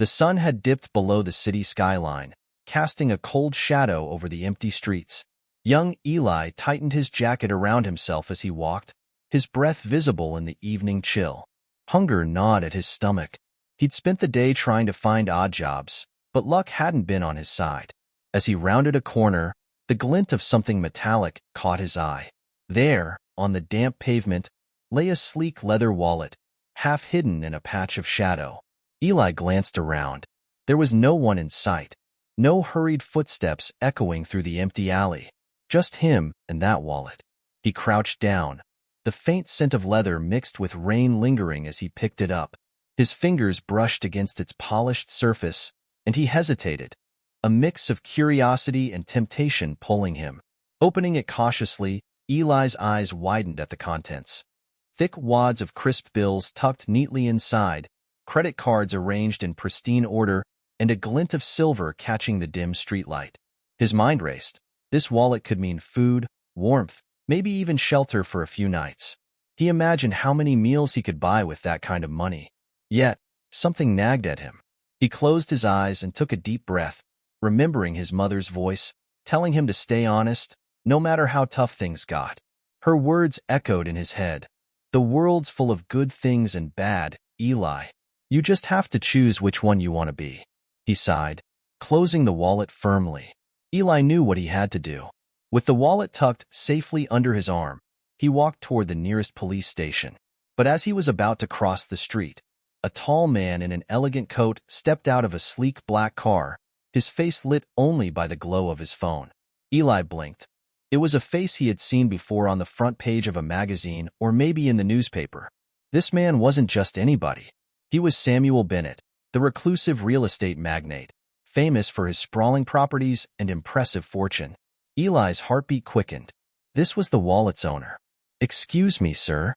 The sun had dipped below the city skyline, casting a cold shadow over the empty streets. Young Eli tightened his jacket around himself as he walked, his breath visible in the evening chill. Hunger gnawed at his stomach. He'd spent the day trying to find odd jobs, but luck hadn't been on his side. As he rounded a corner, the glint of something metallic caught his eye. There, on the damp pavement, lay a sleek leather wallet, half hidden in a patch of shadow. Eli glanced around. There was no one in sight, no hurried footsteps echoing through the empty alley. Just him and that wallet. He crouched down, the faint scent of leather mixed with rain lingering as he picked it up. His fingers brushed against its polished surface, and he hesitated, a mix of curiosity and temptation pulling him. Opening it cautiously, Eli's eyes widened at the contents. Thick wads of crisp bills tucked neatly inside, credit cards arranged in pristine order, and a glint of silver catching the dim streetlight. His mind raced. This wallet could mean food, warmth, maybe even shelter for a few nights. He imagined how many meals he could buy with that kind of money. Yet, something nagged at him. He closed his eyes and took a deep breath, remembering his mother's voice, telling him to stay honest, no matter how tough things got. Her words echoed in his head. The world's full of good things and bad, Eli. You just have to choose which one you want to be. He sighed, closing the wallet firmly. Eli knew what he had to do. With the wallet tucked safely under his arm, he walked toward the nearest police station. But as he was about to cross the street, a tall man in an elegant coat stepped out of a sleek black car, his face lit only by the glow of his phone. Eli blinked. It was a face he had seen before on the front page of a magazine or maybe in the newspaper. This man wasn't just anybody. He was Samuel Bennett, the reclusive real estate magnate, famous for his sprawling properties and impressive fortune. Eli's heartbeat quickened. This was the wallet's owner. "Excuse me, sir."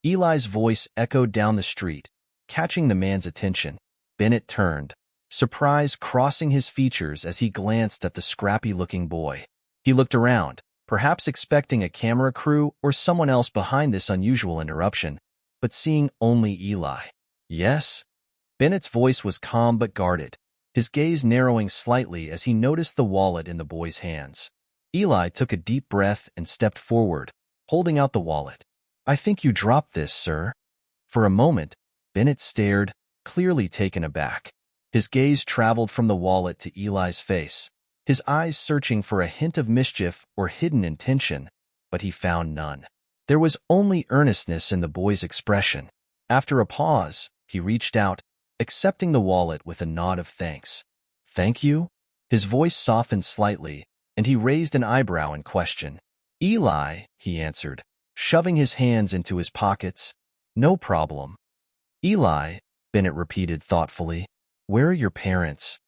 Eli's voice echoed down the street, catching the man's attention. Bennett turned, surprise crossing his features as he glanced at the scrappy-looking boy. He looked around, perhaps expecting a camera crew or someone else behind this unusual interruption, but seeing only Eli. "Yes?" Bennett's voice was calm but guarded, his gaze narrowing slightly as he noticed the wallet in the boy's hands. Eli took a deep breath and stepped forward, holding out the wallet. "I think you dropped this, sir." For a moment, Bennett stared, clearly taken aback. His gaze traveled from the wallet to Eli's face, his eyes searching for a hint of mischief or hidden intention, but he found none. There was only earnestness in the boy's expression. After a pause, he reached out, accepting the wallet with a nod of thanks. "Thank you?" His voice softened slightly, and he raised an eyebrow in question. "Eli," he answered, shoving his hands into his pockets. "No problem." "Eli," Bennett repeated thoughtfully, "where are your parents?"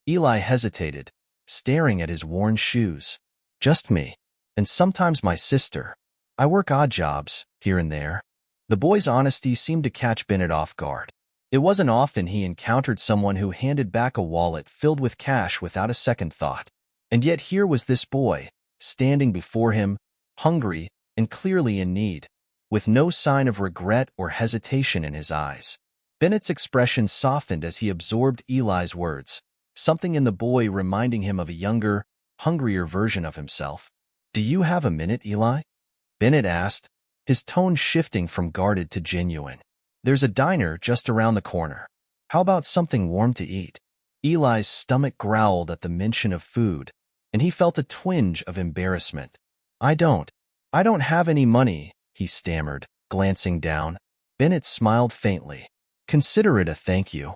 Eli hesitated, staring at his worn shoes. "Just me. And sometimes my sister. I work odd jobs, here and there." The boy's honesty seemed to catch Bennett off guard. It wasn't often he encountered someone who handed back a wallet filled with cash without a second thought. And yet here was this boy, standing before him, hungry and clearly in need, with no sign of regret or hesitation in his eyes. Bennett's expression softened as he absorbed Eli's words, something in the boy reminding him of a younger, hungrier version of himself. "Do you have a minute, Eli?" Bennett asked, his tone shifting from guarded to genuine. "There's a diner just around the corner. How about something warm to eat?" Eli's stomach growled at the mention of food, and he felt a twinge of embarrassment. I don't have any money," he stammered, glancing down. Bennett smiled faintly. "Consider it a thank you."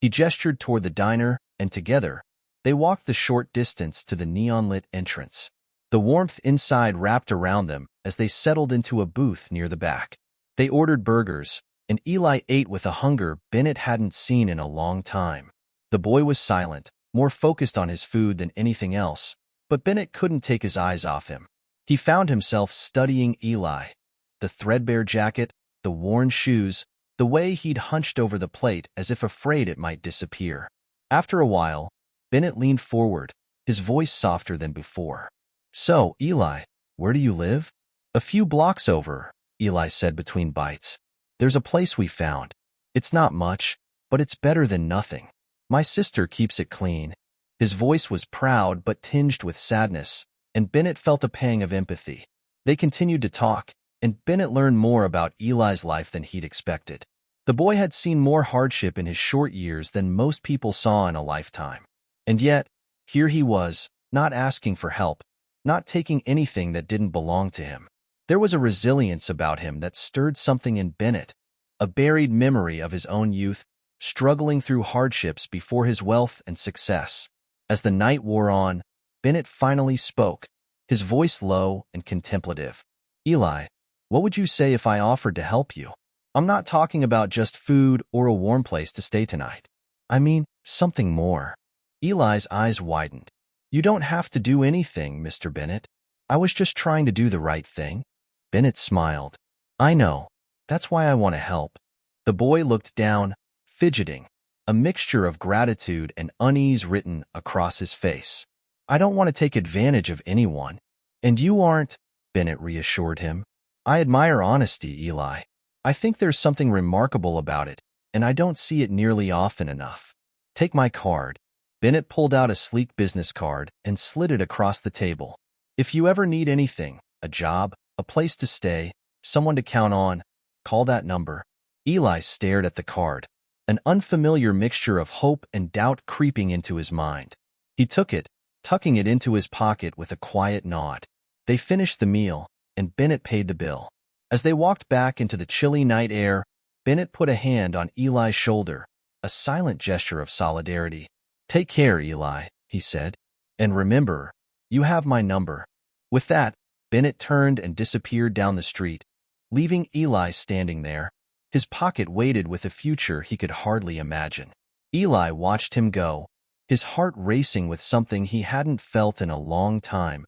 He gestured toward the diner, and together, they walked the short distance to the neon-lit entrance. The warmth inside wrapped around them as they settled into a booth near the back. They ordered burgers, and Eli ate with a hunger Bennett hadn't seen in a long time. The boy was silent, more focused on his food than anything else, but Bennett couldn't take his eyes off him. He found himself studying Eli, the threadbare jacket, the worn shoes, the way he'd hunched over the plate as if afraid it might disappear. After a while, Bennett leaned forward, his voice softer than before. "So, Eli, where do you live?" "A few blocks over," Eli said between bites. "There's a place we found. It's not much, but it's better than nothing." My sister keeps it clean. His voice was proud but tinged with sadness, and Bennett felt a pang of empathy. They continued to talk, and Bennett learned more about Eli's life than he'd expected. The boy had seen more hardship in his short years than most people saw in a lifetime. And yet, here he was, not asking for help, not taking anything that didn't belong to him. There was a resilience about him that stirred something in Bennett, a buried memory of his own youth, struggling through hardships before his wealth and success. As the night wore on, Bennett finally spoke, his voice low and contemplative. Eli, what would you say if I offered to help you? I'm not talking about just food or a warm place to stay tonight. I mean, something more. Eli's eyes widened. You don't have to do anything, Mr. Bennett. I was just trying to do the right thing. Bennett smiled. I know. That's why I want to help. The boy looked down, fidgeting, a mixture of gratitude and unease written across his face. I don't want to take advantage of anyone. And you aren't, Bennett reassured him. I admire honesty, Eli. I think there's something remarkable about it, and I don't see it nearly often enough. Take my card. Bennett pulled out a sleek business card and slid it across the table. If you ever need anything, a job, a place to stay, someone to count on, call that number. Eli stared at the card, an unfamiliar mixture of hope and doubt creeping into his mind. He took it, tucking it into his pocket with a quiet nod. They finished the meal, and Bennett paid the bill. As they walked back into the chilly night air, Bennett put a hand on Eli's shoulder, a silent gesture of solidarity. Take care, Eli, he said. And remember, you have my number. With that, Bennett turned and disappeared down the street, leaving Eli standing there, his pocket weighted with a future he could hardly imagine. Eli watched him go, his heart racing with something he hadn't felt in a long time,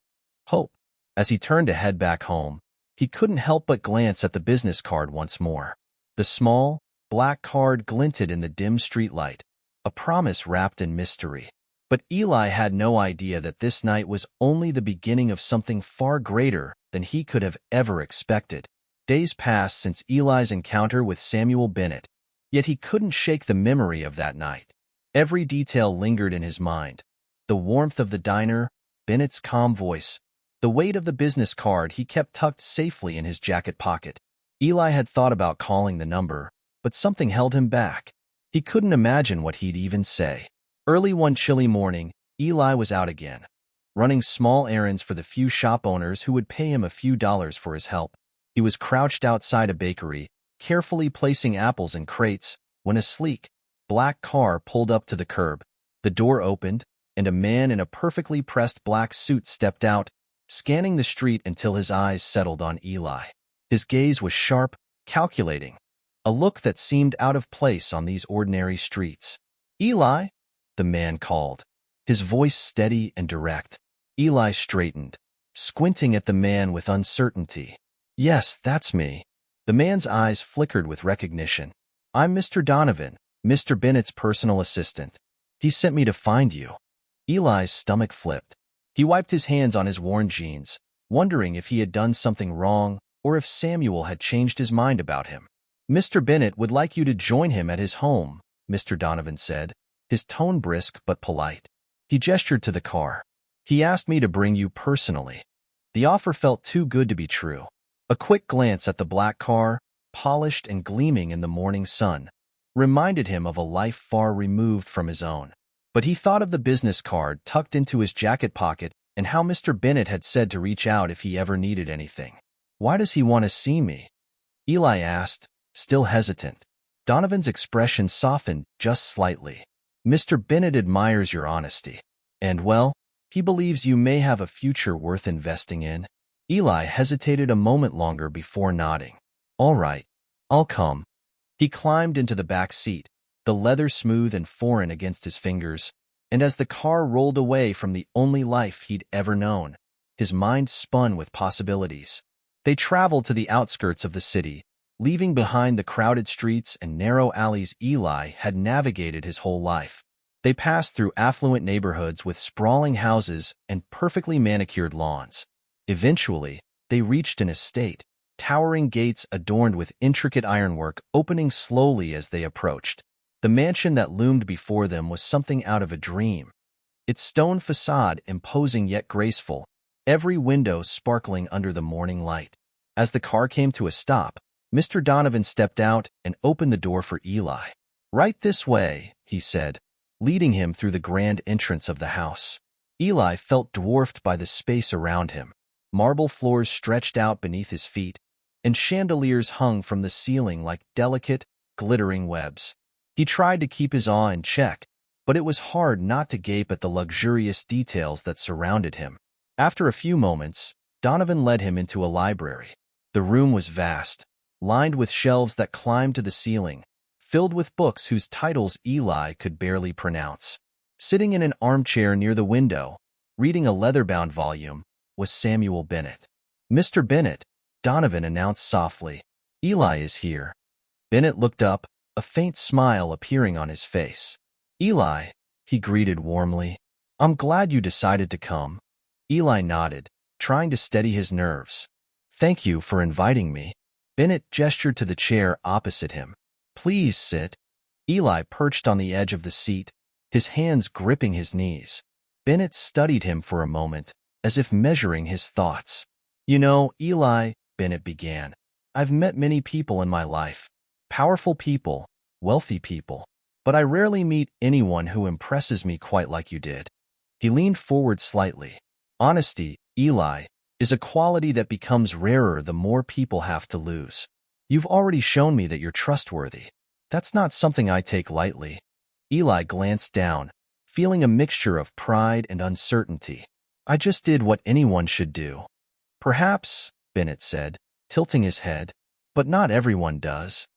hope. As he turned to head back home, he couldn't help but glance at the business card once more. The small, black card glinted in the dim streetlight, a promise wrapped in mystery. But Eli had no idea that this night was only the beginning of something far greater than he could have ever expected. Days passed since Eli's encounter with Samuel Bennett, yet he couldn't shake the memory of that night. Every detail lingered in his mind. The warmth of the diner, Bennett's calm voice, the weight of the business card he kept tucked safely in his jacket pocket. Eli had thought about calling the number, but something held him back. He couldn't imagine what he'd even say. Early one chilly morning, Eli was out again, running small errands for the few shop owners who would pay him a few dollars for his help. He was crouched outside a bakery, carefully placing apples in crates, when a sleek, black car pulled up to the curb. The door opened, and a man in a perfectly pressed black suit stepped out, scanning the street until his eyes settled on Eli. His gaze was sharp, calculating, a look that seemed out of place on these ordinary streets. Eli, the man called, his voice steady and direct. Eli straightened, squinting at the man with uncertainty. Yes, that's me. The man's eyes flickered with recognition. I'm Mr. Donovan, Mr. Bennett's personal assistant. He sent me to find you. Eli's stomach flipped. He wiped his hands on his worn jeans, wondering if he had done something wrong or if Samuel had changed his mind about him. Mr. Bennett would like you to join him at his home, Mr. Donovan said, his tone brisk but polite. He gestured to the car. He asked me to bring you personally. The offer felt too good to be true. A quick glance at the black car, polished and gleaming in the morning sun, reminded him of a life far removed from his own. But he thought of the business card tucked into his jacket pocket and how Mr. Bennett had said to reach out if he ever needed anything. Why does he want to see me? Eli asked, still hesitant. Donovan's expression softened just slightly. Mr. Bennett admires your honesty. And, well, he believes you may have a future worth investing in. Eli hesitated a moment longer before nodding. All right, I'll come. He climbed into the back seat, the leather smooth and foreign against his fingers, and as the car rolled away from the only life he'd ever known, his mind spun with possibilities. They traveled to the outskirts of the city, leaving behind the crowded streets and narrow alleys Eli had navigated his whole life. They passed through affluent neighborhoods with sprawling houses and perfectly manicured lawns. Eventually, they reached an estate, towering gates adorned with intricate ironwork opening slowly as they approached. The mansion that loomed before them was something out of a dream. Its stone facade imposing yet graceful, every window sparkling under the morning light. As the car came to a stop, Mr. Donovan stepped out and opened the door for Eli. "Right this way," he said, leading him through the grand entrance of the house. Eli felt dwarfed by the space around him. Marble floors stretched out beneath his feet, and chandeliers hung from the ceiling like delicate, glittering webs. He tried to keep his awe in check, but it was hard not to gape at the luxurious details that surrounded him. After a few moments, Donovan led him into a library. The room was vast, lined with shelves that climbed to the ceiling, filled with books whose titles Eli could barely pronounce. Sitting in an armchair near the window, reading a leather-bound volume, was Samuel Bennett. "Mr. Bennett," Donovan announced softly, "Eli is here." Bennett looked up, a faint smile appearing on his face. "Eli," he greeted warmly, "I'm glad you decided to come." Eli nodded, trying to steady his nerves. "Thank you for inviting me." Bennett gestured to the chair opposite him. "Please sit." Eli perched on the edge of the seat, his hands gripping his knees. Bennett studied him for a moment, as if measuring his thoughts. "You know, Eli," Bennett began, "I've met many people in my life. Powerful people, wealthy people. But I rarely meet anyone who impresses me quite like you did." He leaned forward slightly. "Honesty, Eli, is a quality that becomes rarer the more people have to lose. You've already shown me that you're trustworthy. That's not something I take lightly." Eli glanced down, feeling a mixture of pride and uncertainty. "I just did what anyone should do." "Perhaps," Bennett said, tilting his head, "but not everyone does."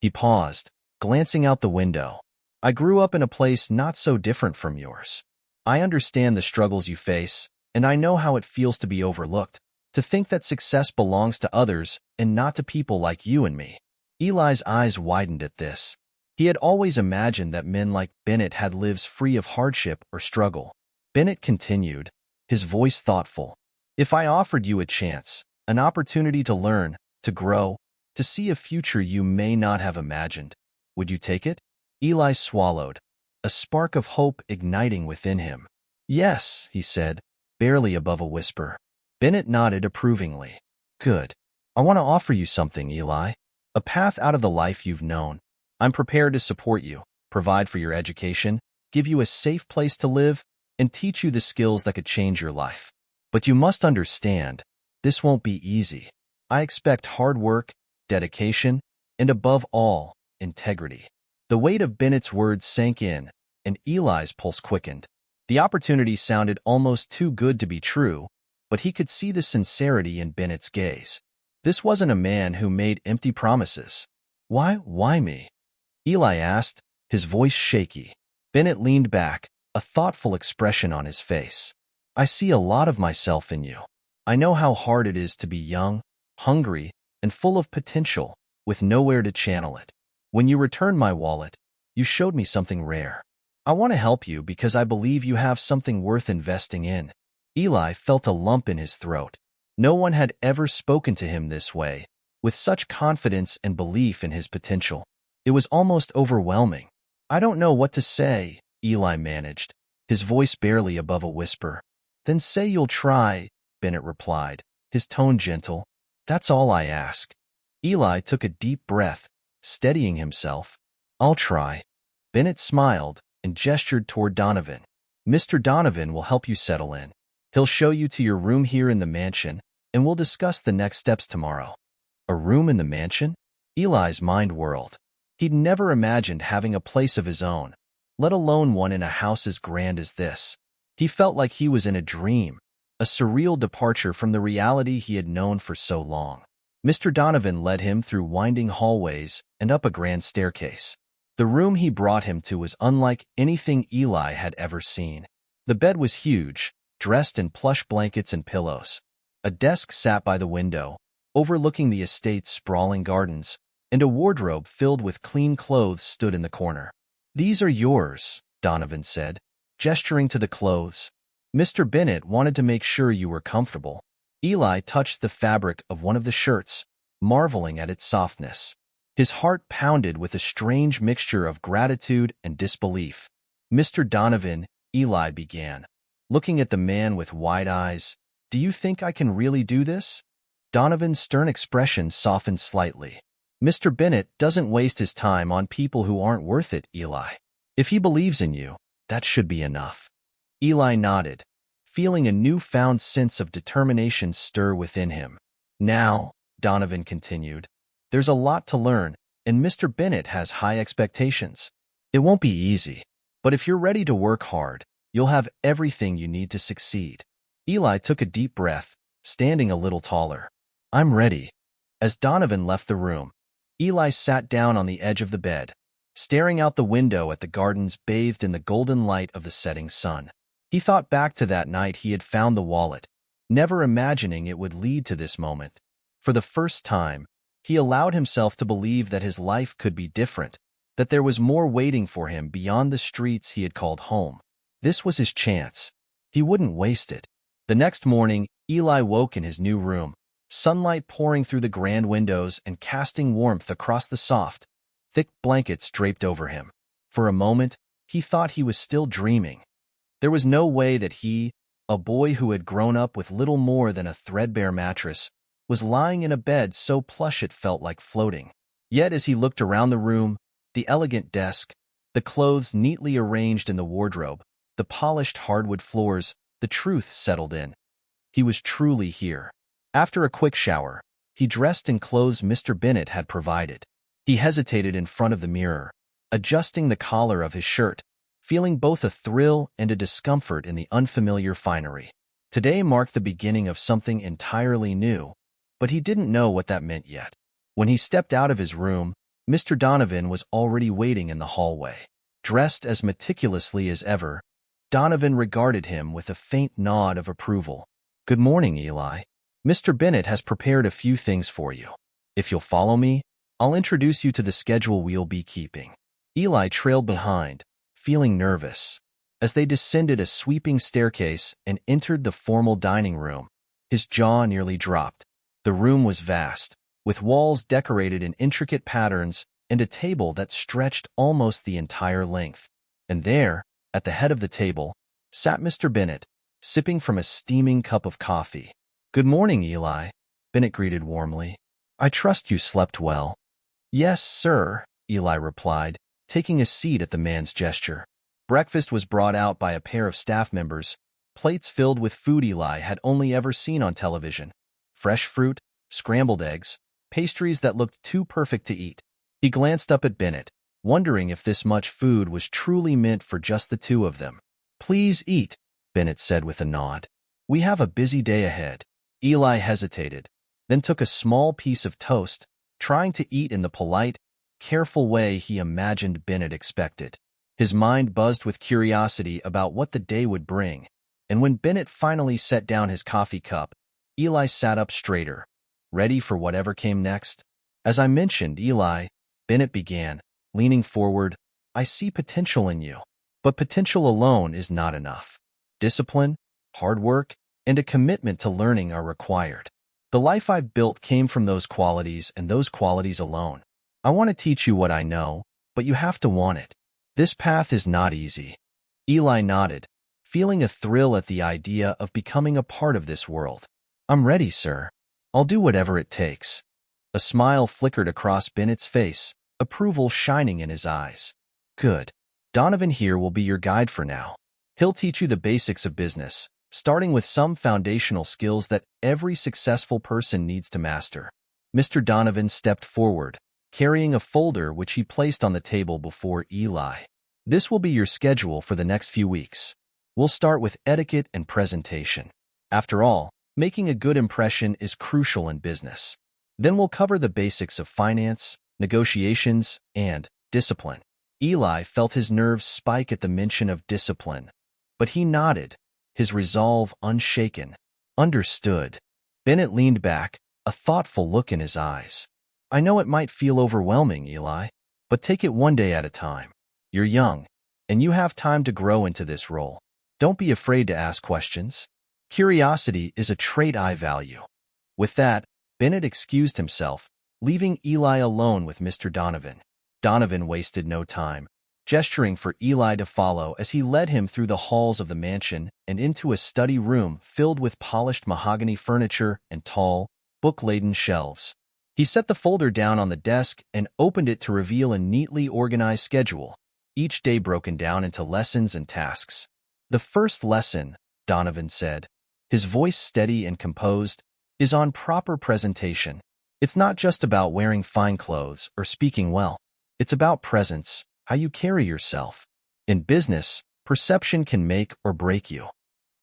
He paused, glancing out the window. "I grew up in a place not so different from yours. I understand the struggles you face, and I know how it feels to be overlooked, to think that success belongs to others and not to people like you and me." Eli's eyes widened at this. He had always imagined that men like Bennett had lives free of hardship or struggle. Bennett continued, his voice thoughtful. "If I offered you a chance, an opportunity to learn, to grow, to see a future you may not have imagined, would you take it?" Eli swallowed, a spark of hope igniting within him. "Yes," he said, barely above a whisper. Bennett nodded approvingly. "Good. I want to offer you something, Eli. A path out of the life you've known. I'm prepared to support you, provide for your education, give you a safe place to live, and teach you the skills that could change your life. But you must understand, this won't be easy. I expect hard work, dedication, and above all, integrity." The weight of Bennett's words sank in, and Eli's pulse quickened. The opportunity sounded almost too good to be true, but he could see the sincerity in Bennett's gaze. This wasn't a man who made empty promises. Why me?" Eli asked, his voice shaky. Bennett leaned back, a thoughtful expression on his face. "I see a lot of myself in you. I know how hard it is to be young, hungry, and full of potential, with nowhere to channel it. When you returned my wallet, you showed me something rare. I want to help you because I believe you have something worth investing in." Eli felt a lump in his throat. No one had ever spoken to him this way, with such confidence and belief in his potential. It was almost overwhelming. "I don't know what to say," Eli managed, his voice barely above a whisper. "Then say you'll try," Bennett replied, his tone gentle. "That's all I ask." Eli took a deep breath, steadying himself. "I'll try." Bennett smiled and gestured toward Donovan. "Mr. Donovan will help you settle in. He'll show you to your room here in the mansion, and we'll discuss the next steps tomorrow." A room in the mansion? Eli's mind whirled. He'd never imagined having a place of his own, let alone one in a house as grand as this. He felt like he was in a dream, a surreal departure from the reality he had known for so long. Mr. Donovan led him through winding hallways and up a grand staircase. The room he brought him to was unlike anything Eli had ever seen. The bed was huge, dressed in plush blankets and pillows. A desk sat by the window, overlooking the estate's sprawling gardens, and a wardrobe filled with clean clothes stood in the corner. "These are yours," Donovan said, gesturing to the clothes. "Mr. Bennett wanted to make sure you were comfortable." Eli touched the fabric of one of the shirts, marveling at its softness. His heart pounded with a strange mixture of gratitude and disbelief. "Mr. Donovan," Eli began, looking at the man with wide eyes, "do you think I can really do this?" Donovan's stern expression softened slightly. "Mr. Bennett doesn't waste his time on people who aren't worth it, Eli. If he believes in you, that should be enough." Eli nodded, feeling a newfound sense of determination stir within him. "Now," Donovan continued, "there's a lot to learn, and Mr. Bennett has high expectations. It won't be easy, but if you're ready to work hard, you'll have everything you need to succeed." Eli took a deep breath, standing a little taller. "I'm ready." As Donovan left the room, Eli sat down on the edge of the bed, staring out the window at the gardens bathed in the golden light of the setting sun. He thought back to that night he had found the wallet, never imagining it would lead to this moment. For the first time, he allowed himself to believe that his life could be different, that there was more waiting for him beyond the streets he had called home. This was his chance. He wouldn't waste it. The next morning, Eli woke in his new room, sunlight pouring through the grand windows and casting warmth across the soft, thick blankets draped over him. For a moment, he thought he was still dreaming. There was no way that he, a boy who had grown up with little more than a threadbare mattress, was lying in a bed so plush it felt like floating. Yet as he looked around the room, the elegant desk, the clothes neatly arranged in the wardrobe, the polished hardwood floors, the truth settled in. He was truly here. After a quick shower, he dressed in clothes Mr. Bennett had provided. He hesitated in front of the mirror, adjusting the collar of his shirt, feeling both a thrill and a discomfort in the unfamiliar finery. Today marked the beginning of something entirely new, but he didn't know what that meant yet. When he stepped out of his room, Mr. Donovan was already waiting in the hallway. Dressed as meticulously as ever, Donovan regarded him with a faint nod of approval. "Good morning, Eli. Mr. Bennett has prepared a few things for you. If you'll follow me, I'll introduce you to the schedule we'll be keeping." Eli trailed behind, feeling nervous. As they descended a sweeping staircase and entered the formal dining room, his jaw nearly dropped. The room was vast, with walls decorated in intricate patterns and a table that stretched almost the entire length. And there, at the head of the table, sat Mr. Bennett, sipping from a steaming cup of coffee. "Good morning, Eli," Bennett greeted warmly. "I trust you slept well." "Yes, sir," Eli replied, taking a seat at the man's gesture. Breakfast was brought out by a pair of staff members, plates filled with food Eli had only ever seen on television. Fresh fruit, scrambled eggs, pastries that looked too perfect to eat. He glanced up at Bennett, wondering if this much food was truly meant for just the two of them. "Please eat," Bennett said with a nod. "We have a busy day ahead." Eli hesitated, then took a small piece of toast, trying to eat in the polite, careful way he imagined Bennett expected. His mind buzzed with curiosity about what the day would bring, and when Bennett finally set down his coffee cup, Eli sat up straighter, ready for whatever came next. "As I mentioned, Eli," Bennett began, leaning forward, "I see potential in you. But potential alone is not enough. Discipline, hard work, and a commitment to learning are required. The life I've built came from those qualities and those qualities alone. I want to teach you what I know, but you have to want it. This path is not easy." Eli nodded, feeling a thrill at the idea of becoming a part of this world. "I'm ready, sir. I'll do whatever it takes." A smile flickered across Bennett's face, approval shining in his eyes. "Good. Donovan here will be your guide for now. He'll teach you the basics of business, starting with some foundational skills that every successful person needs to master." Mr. Donovan stepped forward, carrying a folder which he placed on the table before Eli. "This will be your schedule for the next few weeks. We'll start with etiquette and presentation. After all, making a good impression is crucial in business. Then we'll cover the basics of finance, negotiations, and discipline." Eli felt his nerves spike at the mention of discipline, but he nodded, his resolve unshaken. "Understood." Bennett leaned back, a thoughtful look in his eyes. "I know it might feel overwhelming, Eli, but take it one day at a time. You're young, and you have time to grow into this role. Don't be afraid to ask questions. Curiosity is a trait I value." With that, Bennett excused himself, leaving Eli alone with Mr. Donovan. Donovan wasted no time, gesturing for Eli to follow as he led him through the halls of the mansion and into a study room filled with polished mahogany furniture and tall, book-laden shelves. He set the folder down on the desk and opened it to reveal a neatly organized schedule, each day broken down into lessons and tasks. "The first lesson," Donovan said, his voice steady and composed, "is on proper presentation. It's not just about wearing fine clothes or speaking well. It's about presence, how you carry yourself. In business, perception can make or break you."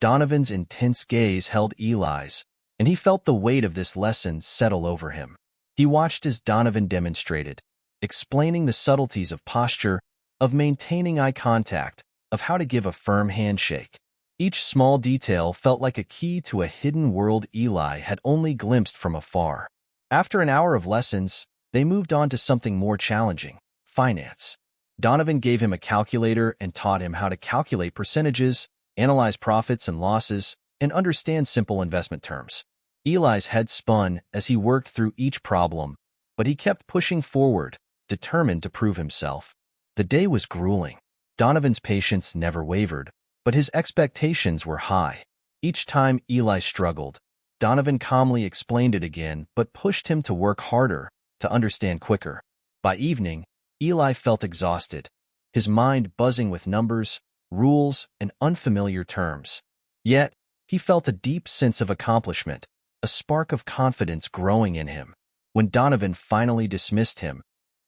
Donovan's intense gaze held Eli's, and he felt the weight of this lesson settle over him. He watched as Donovan demonstrated, explaining the subtleties of posture, of maintaining eye contact, of how to give a firm handshake. Each small detail felt like a key to a hidden world Eli had only glimpsed from afar. After an hour of lessons, they moved on to something more challenging: finance. Donovan gave him a calculator and taught him how to calculate percentages, analyze profits and losses, and understand simple investment terms. Eli's head spun as he worked through each problem, but he kept pushing forward, determined to prove himself. The day was grueling. Donovan's patience never wavered, but his expectations were high. Each time Eli struggled, Donovan calmly explained it again, but pushed him to work harder, to understand quicker. By evening, Eli felt exhausted, his mind buzzing with numbers, rules, and unfamiliar terms. Yet, he felt a deep sense of accomplishment, a spark of confidence growing in him. When Donovan finally dismissed him,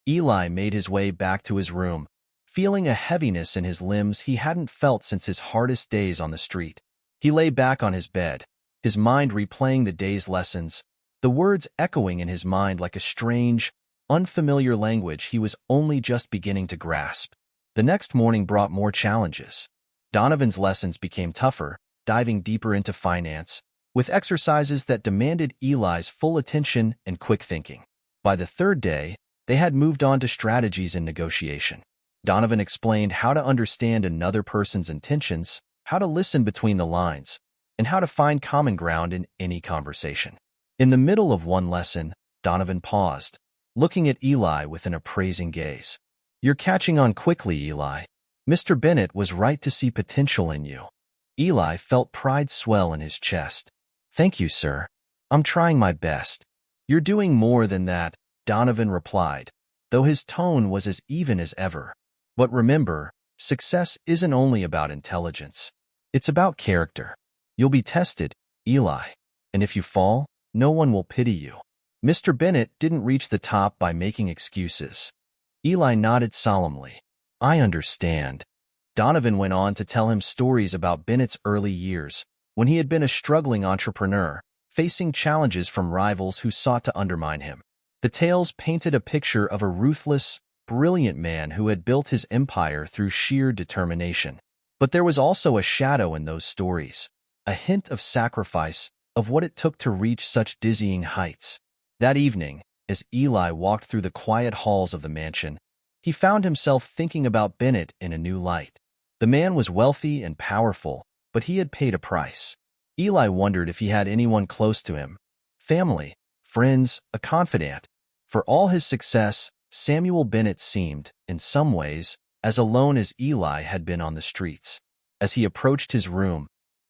Eli made his way back to his room, feeling a heaviness in his limbs he hadn't felt since his hardest days on the street. He lay back on his bed, his mind replaying the day's lessons, the words echoing in his mind like a strange, unfamiliar language he was only just beginning to grasp. The next morning brought more challenges. Donovan's lessons became tougher, diving deeper into finance, with exercises that demanded Eli's full attention and quick thinking. By the third day, they had moved on to strategies and negotiation. Donovan explained how to understand another person's intentions, how to listen between the lines, and how to find common ground in any conversation. In the middle of one lesson, Donovan paused, looking at Eli with an appraising gaze. "You're catching on quickly, Eli. Mr. Bennett was right to see potential in you." Eli felt pride swell in his chest. "Thank you, sir. I'm trying my best." "You're doing more than that," Donovan replied, though his tone was as even as ever. "But remember, success isn't only about intelligence. It's about character. You'll be tested, Eli. And if you fall, no one will pity you." Mr. Bennett didn't reach the top by making excuses. Eli nodded solemnly. "I understand." Donovan went on to tell him stories about Bennett's early years, when he had been a struggling entrepreneur, facing challenges from rivals who sought to undermine him. The tales painted a picture of a ruthless, brilliant man who had built his empire through sheer determination. But there was also a shadow in those stories, a hint of sacrifice, of what it took to reach such dizzying heights. That evening, as Eli walked through the quiet halls of the mansion, he found himself thinking about Bennett in a new light. The man was wealthy and powerful, but he had paid a price. Eli wondered if he had anyone close to him: family, friends, a confidant. For all his success, Samuel Bennett seemed, in some ways, as alone as Eli had been on the streets. As he approached his room,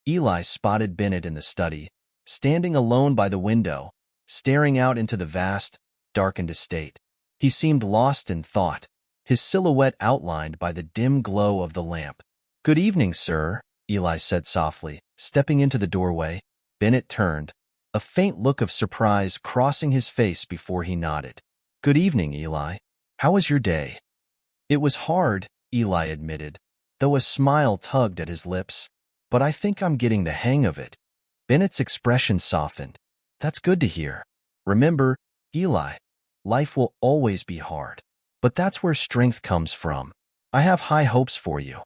Eli spotted Bennett in the study, standing alone by the window, staring out into the vast, darkened estate. He seemed lost in thought, his silhouette outlined by the dim glow of the lamp. "Good evening, sir," Eli said softly, stepping into the doorway. Bennett turned, a faint look of surprise crossing his face before he nodded. "Good evening, Eli. How was your day?" "It was hard," Eli admitted, though a smile tugged at his lips. "But I think I'm getting the hang of it." Bennett's expression softened. "That's good to hear. Remember, Eli, life will always be hard. But that's where strength comes from. I have high hopes for you."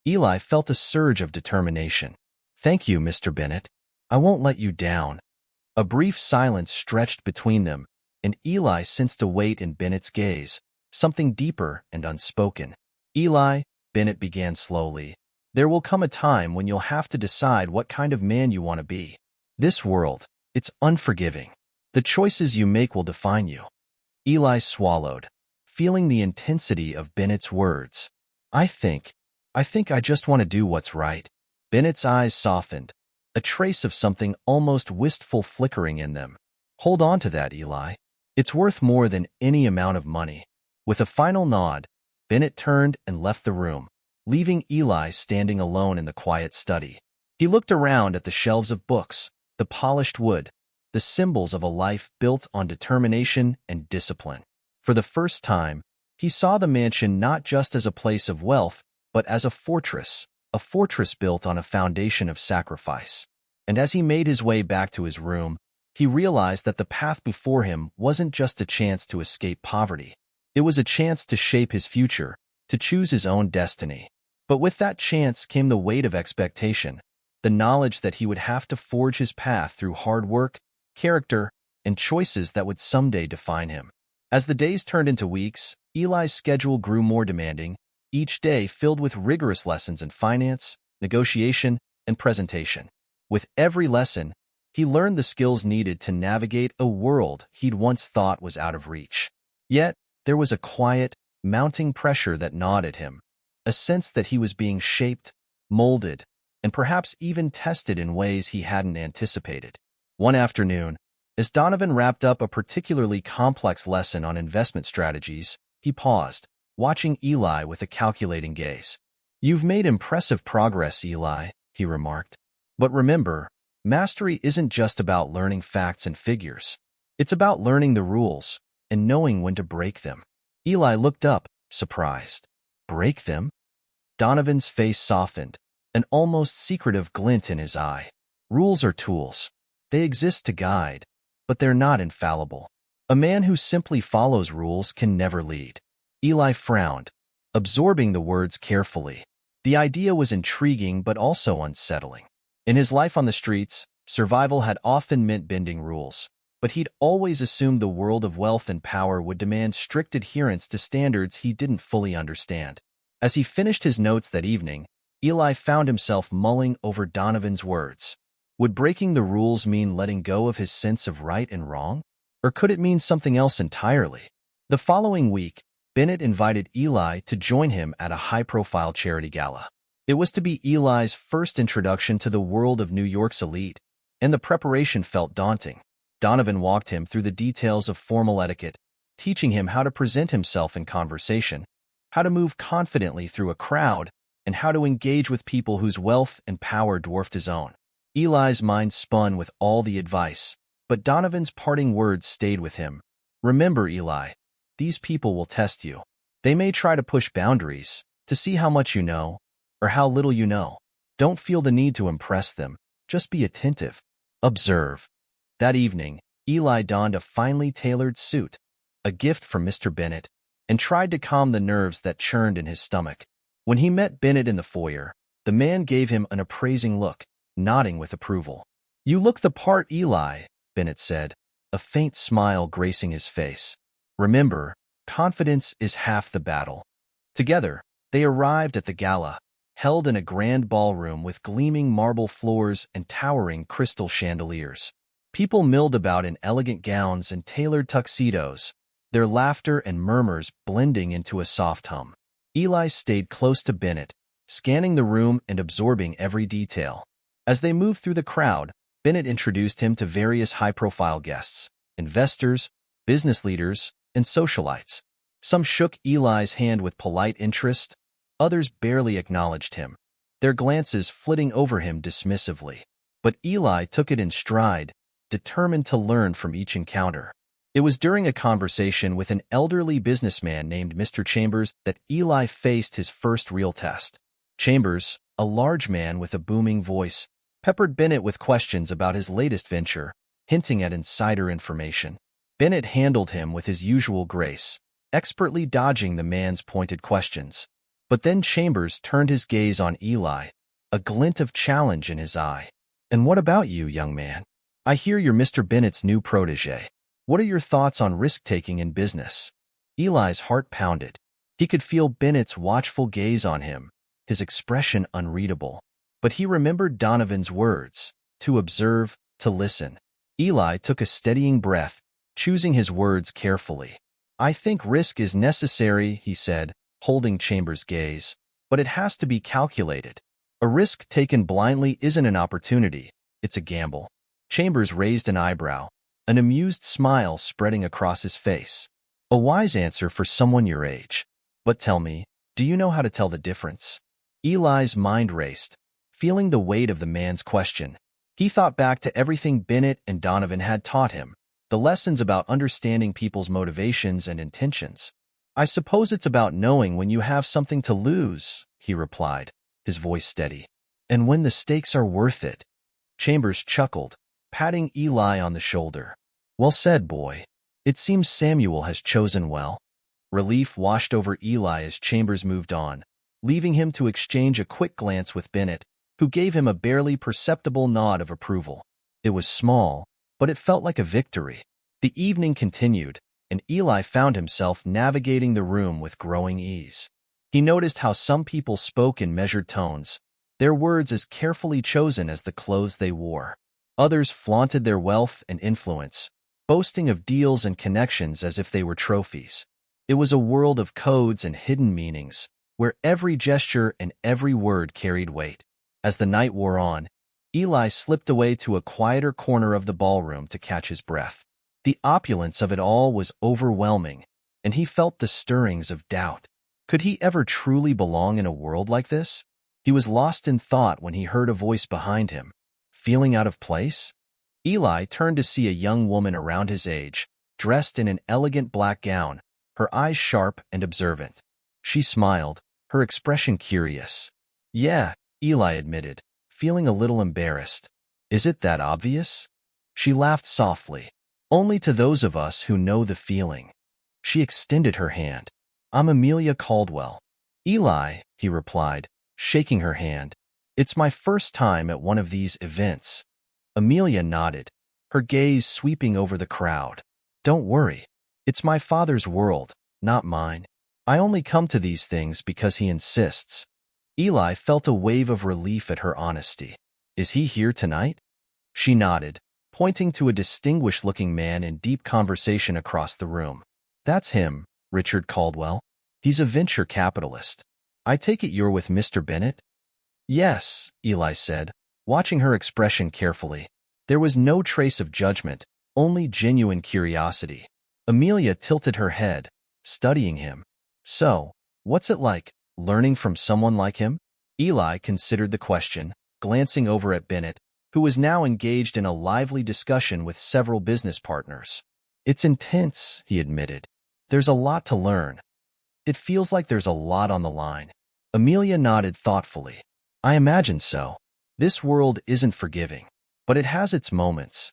Eli felt a surge of determination. "Thank you, Mr. Bennett. I won't let you down." A brief silence stretched between them, and Eli sensed a weight in Bennett's gaze, something deeper and unspoken. "Eli," Bennett began slowly, "there will come a time when you'll have to decide what kind of man you want to be. This world, it's unforgiving. The choices you make will define you. Eli swallowed, feeling the intensity of Bennett's words. I think I just want to do what's right. Bennett's eyes softened, a trace of something almost wistful flickering in them. Hold on to that, Eli. It's worth more than any amount of money. With a final nod, Bennett turned and left the room, leaving Eli standing alone in the quiet study. He looked around at the shelves of books, the polished wood, the symbols of a life built on determination and discipline. For the first time, he saw the mansion not just as a place of wealth, but as a fortress built on a foundation of sacrifice. And as he made his way back to his room, he realized that the path before him wasn't just a chance to escape poverty. It was a chance to shape his future, to choose his own destiny. But with that chance came the weight of expectation, the knowledge that he would have to forge his path through hard work, character, and choices that would someday define him. As the days turned into weeks, Eli's schedule grew more demanding, each day filled with rigorous lessons in finance, negotiation, and presentation. With every lesson, he learned the skills needed to navigate a world he'd once thought was out of reach. Yet, there was a quiet, mounting pressure that gnawed at him, a sense that he was being shaped, molded, and perhaps even tested in ways he hadn't anticipated. One afternoon, as Donovan wrapped up a particularly complex lesson on investment strategies, he paused, watching Eli with a calculating gaze. "You've made impressive progress, Eli," he remarked. "But remember, mastery isn't just about learning facts and figures. It's about learning the rules and knowing when to break them." Eli looked up, surprised. "Break them?" Donovan's face softened, an almost secretive glint in his eye. "Rules are tools. They exist to guide, but they're not infallible. A man who simply follows rules can never lead." Eli frowned, absorbing the words carefully. The idea was intriguing but also unsettling. In his life on the streets, survival had often meant bending rules, but he'd always assumed the world of wealth and power would demand strict adherence to standards he didn't fully understand. As he finished his notes that evening, Eli found himself mulling over Donovan's words. Would breaking the rules mean letting go of his sense of right and wrong? Or could it mean something else entirely? The following week, Bennett invited Eli to join him at a high-profile charity gala. It was to be Eli's first introduction to the world of New York's elite, and the preparation felt daunting. Donovan walked him through the details of formal etiquette, teaching him how to present himself in conversation, how to move confidently through a crowd, and how to engage with people whose wealth and power dwarfed his own. Eli's mind spun with all the advice, but Donovan's parting words stayed with him. "Remember, Eli, these people will test you. They may try to push boundaries, to see how much you know, or how little you know. Don't feel the need to impress them. Just be attentive. Observe." That evening, Eli donned a finely tailored suit, a gift from Mr. Bennett, and tried to calm the nerves that churned in his stomach. When he met Bennett in the foyer, the man gave him an appraising look, nodding with approval. "You look the part, Eli," Bennett said, a faint smile gracing his face. "Remember, confidence is half the battle." Together, they arrived at the gala, held in a grand ballroom with gleaming marble floors and towering crystal chandeliers. People milled about in elegant gowns and tailored tuxedos, their laughter and murmurs blending into a soft hum. Eli stayed close to Bennett, scanning the room and absorbing every detail. As they moved through the crowd, Bennett introduced him to various high-profile guests, investors, business leaders, and socialites. Some shook Eli's hand with polite interest, others barely acknowledged him, their glances flitting over him dismissively. But Eli took it in stride, determined to learn from each encounter. It was during a conversation with an elderly businessman named Mr. Chambers that Eli faced his first real test. Chambers, a large man with a booming voice, peppered Bennett with questions about his latest venture, hinting at insider information. Bennett handled him with his usual grace, expertly dodging the man's pointed questions. But then Chambers turned his gaze on Eli, a glint of challenge in his eye. "And what about you, young man? I hear you're Mr. Bennett's new protege. What are your thoughts on risk-taking in business?" Eli's heart pounded. He could feel Bennett's watchful gaze on him, his expression unreadable. But he remembered Donovan's words, to observe, to listen. Eli took a steadying breath, choosing his words carefully. I think risk is necessary, he said, holding Chambers' gaze, but it has to be calculated. A risk taken blindly isn't an opportunity, it's a gamble. Chambers raised an eyebrow, an amused smile spreading across his face. A wise answer for someone your age. But tell me, do you know how to tell the difference? Eli's mind raced, feeling the weight of the man's question. He thought back to everything Bennett and Donovan had taught him, the lessons about understanding people's motivations and intentions. I suppose it's about knowing when you have something to lose, he replied, his voice steady. And when the stakes are worth it. Chambers chuckled, patting Eli on the shoulder. Well said, boy. It seems Samuel has chosen well. Relief washed over Eli as Chambers moved on, leaving him to exchange a quick glance with Bennett, who gave him a barely perceptible nod of approval. It was small, but it felt like a victory. The evening continued, and Eli found himself navigating the room with growing ease. He noticed how some people spoke in measured tones, their words as carefully chosen as the clothes they wore. Others flaunted their wealth and influence, boasting of deals and connections as if they were trophies. It was a world of codes and hidden meanings, where every gesture and every word carried weight. As the night wore on, Eli slipped away to a quieter corner of the ballroom to catch his breath. The opulence of it all was overwhelming, and he felt the stirrings of doubt. Could he ever truly belong in a world like this? He was lost in thought when he heard a voice behind him. Feeling out of place? Eli turned to see a young woman around his age, dressed in an elegant black gown, her eyes sharp and observant. She smiled, her expression curious. Yeah, Eli admitted, feeling a little embarrassed. Is it that obvious? She laughed softly. Only to those of us who know the feeling. She extended her hand. I'm Amelia Caldwell. Eli, he replied, shaking her hand. It's my first time at one of these events. Amelia nodded, her gaze sweeping over the crowd. Don't worry. It's my father's world, not mine. I only come to these things because he insists. Eli felt a wave of relief at her honesty. Is he here tonight? She nodded, pointing to a distinguished-looking man in deep conversation across the room. That's him, Richard Caldwell. He's a venture capitalist. I take it you're with Mr. Bennett? Yes, Eli said, watching her expression carefully. There was no trace of judgment, only genuine curiosity. Amelia tilted her head, studying him. So, what's it like, learning from someone like him? Eli considered the question, glancing over at Bennett, who was now engaged in a lively discussion with several business partners. It's intense, he admitted. There's a lot to learn. It feels like there's a lot on the line. Amelia nodded thoughtfully. I imagine so. This world isn't forgiving, but it has its moments.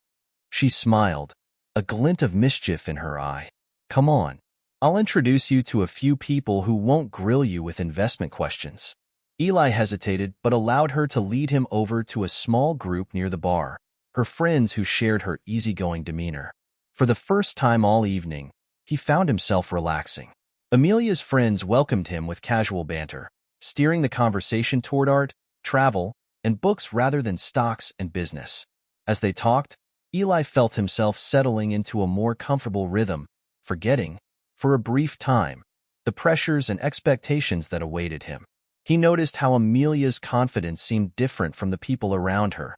She smiled, a glint of mischief in her eye. Come on. I'll introduce you to a few people who won't grill you with investment questions. Eli hesitated but allowed her to lead him over to a small group near the bar, her friends who shared her easygoing demeanor. For the first time all evening, he found himself relaxing. Amelia's friends welcomed him with casual banter, steering the conversation toward art, travel, and books rather than stocks and business. As they talked, Eli felt himself settling into a more comfortable rhythm, forgetting, for a brief time, the pressures and expectations that awaited him. He noticed how Amelia's confidence seemed different from the people around her.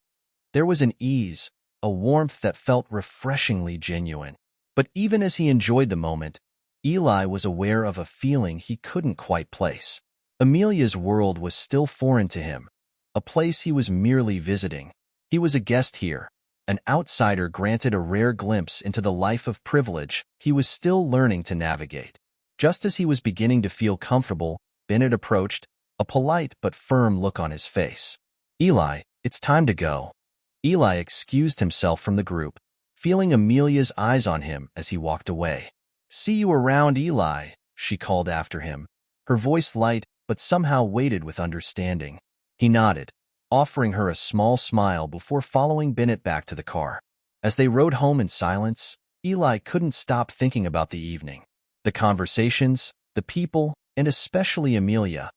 There was an ease, a warmth that felt refreshingly genuine. But even as he enjoyed the moment, Eli was aware of a feeling he couldn't quite place. Amelia's world was still foreign to him, a place he was merely visiting. He was a guest here, an outsider granted a rare glimpse into the life of privilege he was still learning to navigate. Just as he was beginning to feel comfortable, Bennett approached, a polite but firm look on his face. Eli, it's time to go. Eli excused himself from the group, feeling Amelia's eyes on him as he walked away. See you around, Eli, she called after him, her voice light but somehow weighted with understanding. He nodded, offering her a small smile before following Bennett back to the car. As they rode home in silence, Eli couldn't stop thinking about the evening. The conversations, the people, and especially Amelia.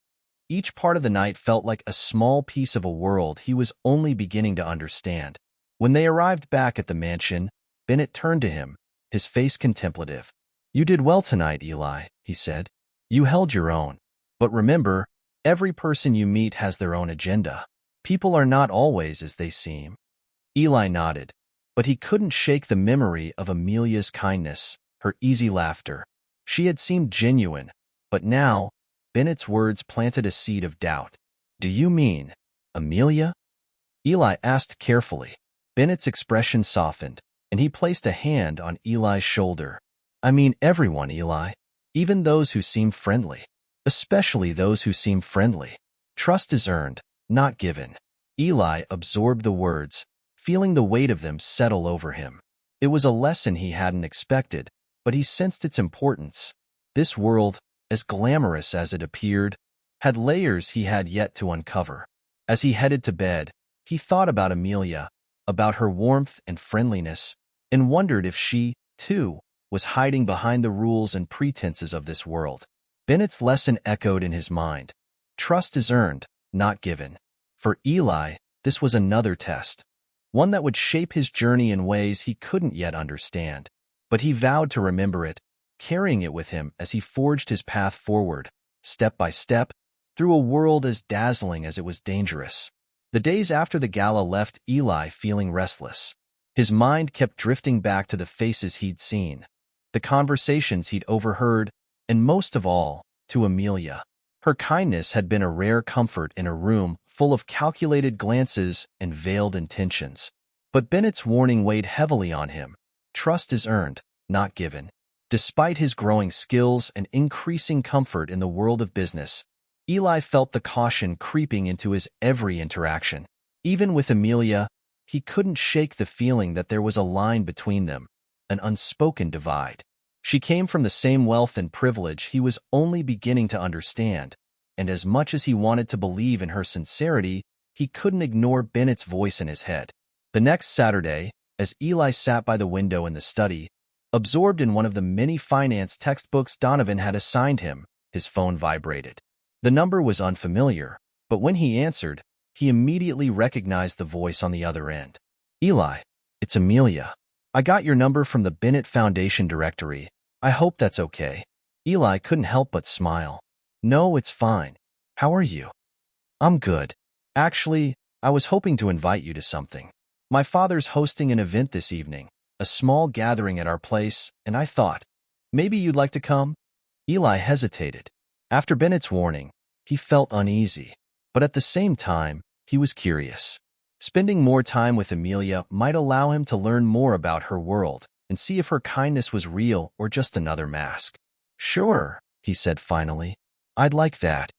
Each part of the night felt like a small piece of a world he was only beginning to understand. When they arrived back at the mansion, Bennett turned to him, his face contemplative. You did well tonight, Eli, he said. You held your own. But remember, every person you meet has their own agenda. People are not always as they seem. Eli nodded, but he couldn't shake the memory of Amelia's kindness, her easy laughter. She had seemed genuine, but now, Bennett's words planted a seed of doubt. Do you mean Amelia? Eli asked carefully. Bennett's expression softened, and he placed a hand on Eli's shoulder. I mean everyone, Eli. Even those who seem friendly. Especially those who seem friendly. Trust is earned, not given. Eli absorbed the words, feeling the weight of them settle over him. It was a lesson he hadn't expected, but he sensed its importance. This world, as glamorous as it appeared, had layers he had yet to uncover. As he headed to bed, he thought about Amelia, about her warmth and friendliness, and wondered if she, too, was hiding behind the rules and pretenses of this world. Bennett's lesson echoed in his mind. Trust is earned, not given. For Eli, this was another test, one that would shape his journey in ways he couldn't yet understand. But he vowed to remember it, carrying it with him as he forged his path forward, step by step, through a world as dazzling as it was dangerous. The days after the gala left Eli feeling restless. His mind kept drifting back to the faces he'd seen, the conversations he'd overheard, and most of all, to Amelia. Her kindness had been a rare comfort in a room full of calculated glances and veiled intentions. But Bennett's warning weighed heavily on him. Trust is earned, not given. Despite his growing skills and increasing comfort in the world of business, Eli felt the caution creeping into his every interaction. Even with Amelia, he couldn't shake the feeling that there was a line between them, an unspoken divide. She came from the same wealth and privilege he was only beginning to understand, and as much as he wanted to believe in her sincerity, he couldn't ignore Bennett's voice in his head. The next Saturday, as Eli sat by the window in the study, absorbed in one of the many finance textbooks Donovan had assigned him, his phone vibrated. The number was unfamiliar, but when he answered, he immediately recognized the voice on the other end. Eli, it's Amelia. I got your number from the Bennett Foundation directory. I hope that's okay. Eli couldn't help but smile. No, it's fine. How are you? I'm good. Actually, I was hoping to invite you to something. My father's hosting an event this evening, a small gathering at our place, and I thought, maybe you'd like to come? Eli hesitated. After Bennett's warning, he felt uneasy, but at the same time, he was curious. Spending more time with Amelia might allow him to learn more about her world and see if her kindness was real or just another mask. Sure, he said finally. I'd like that.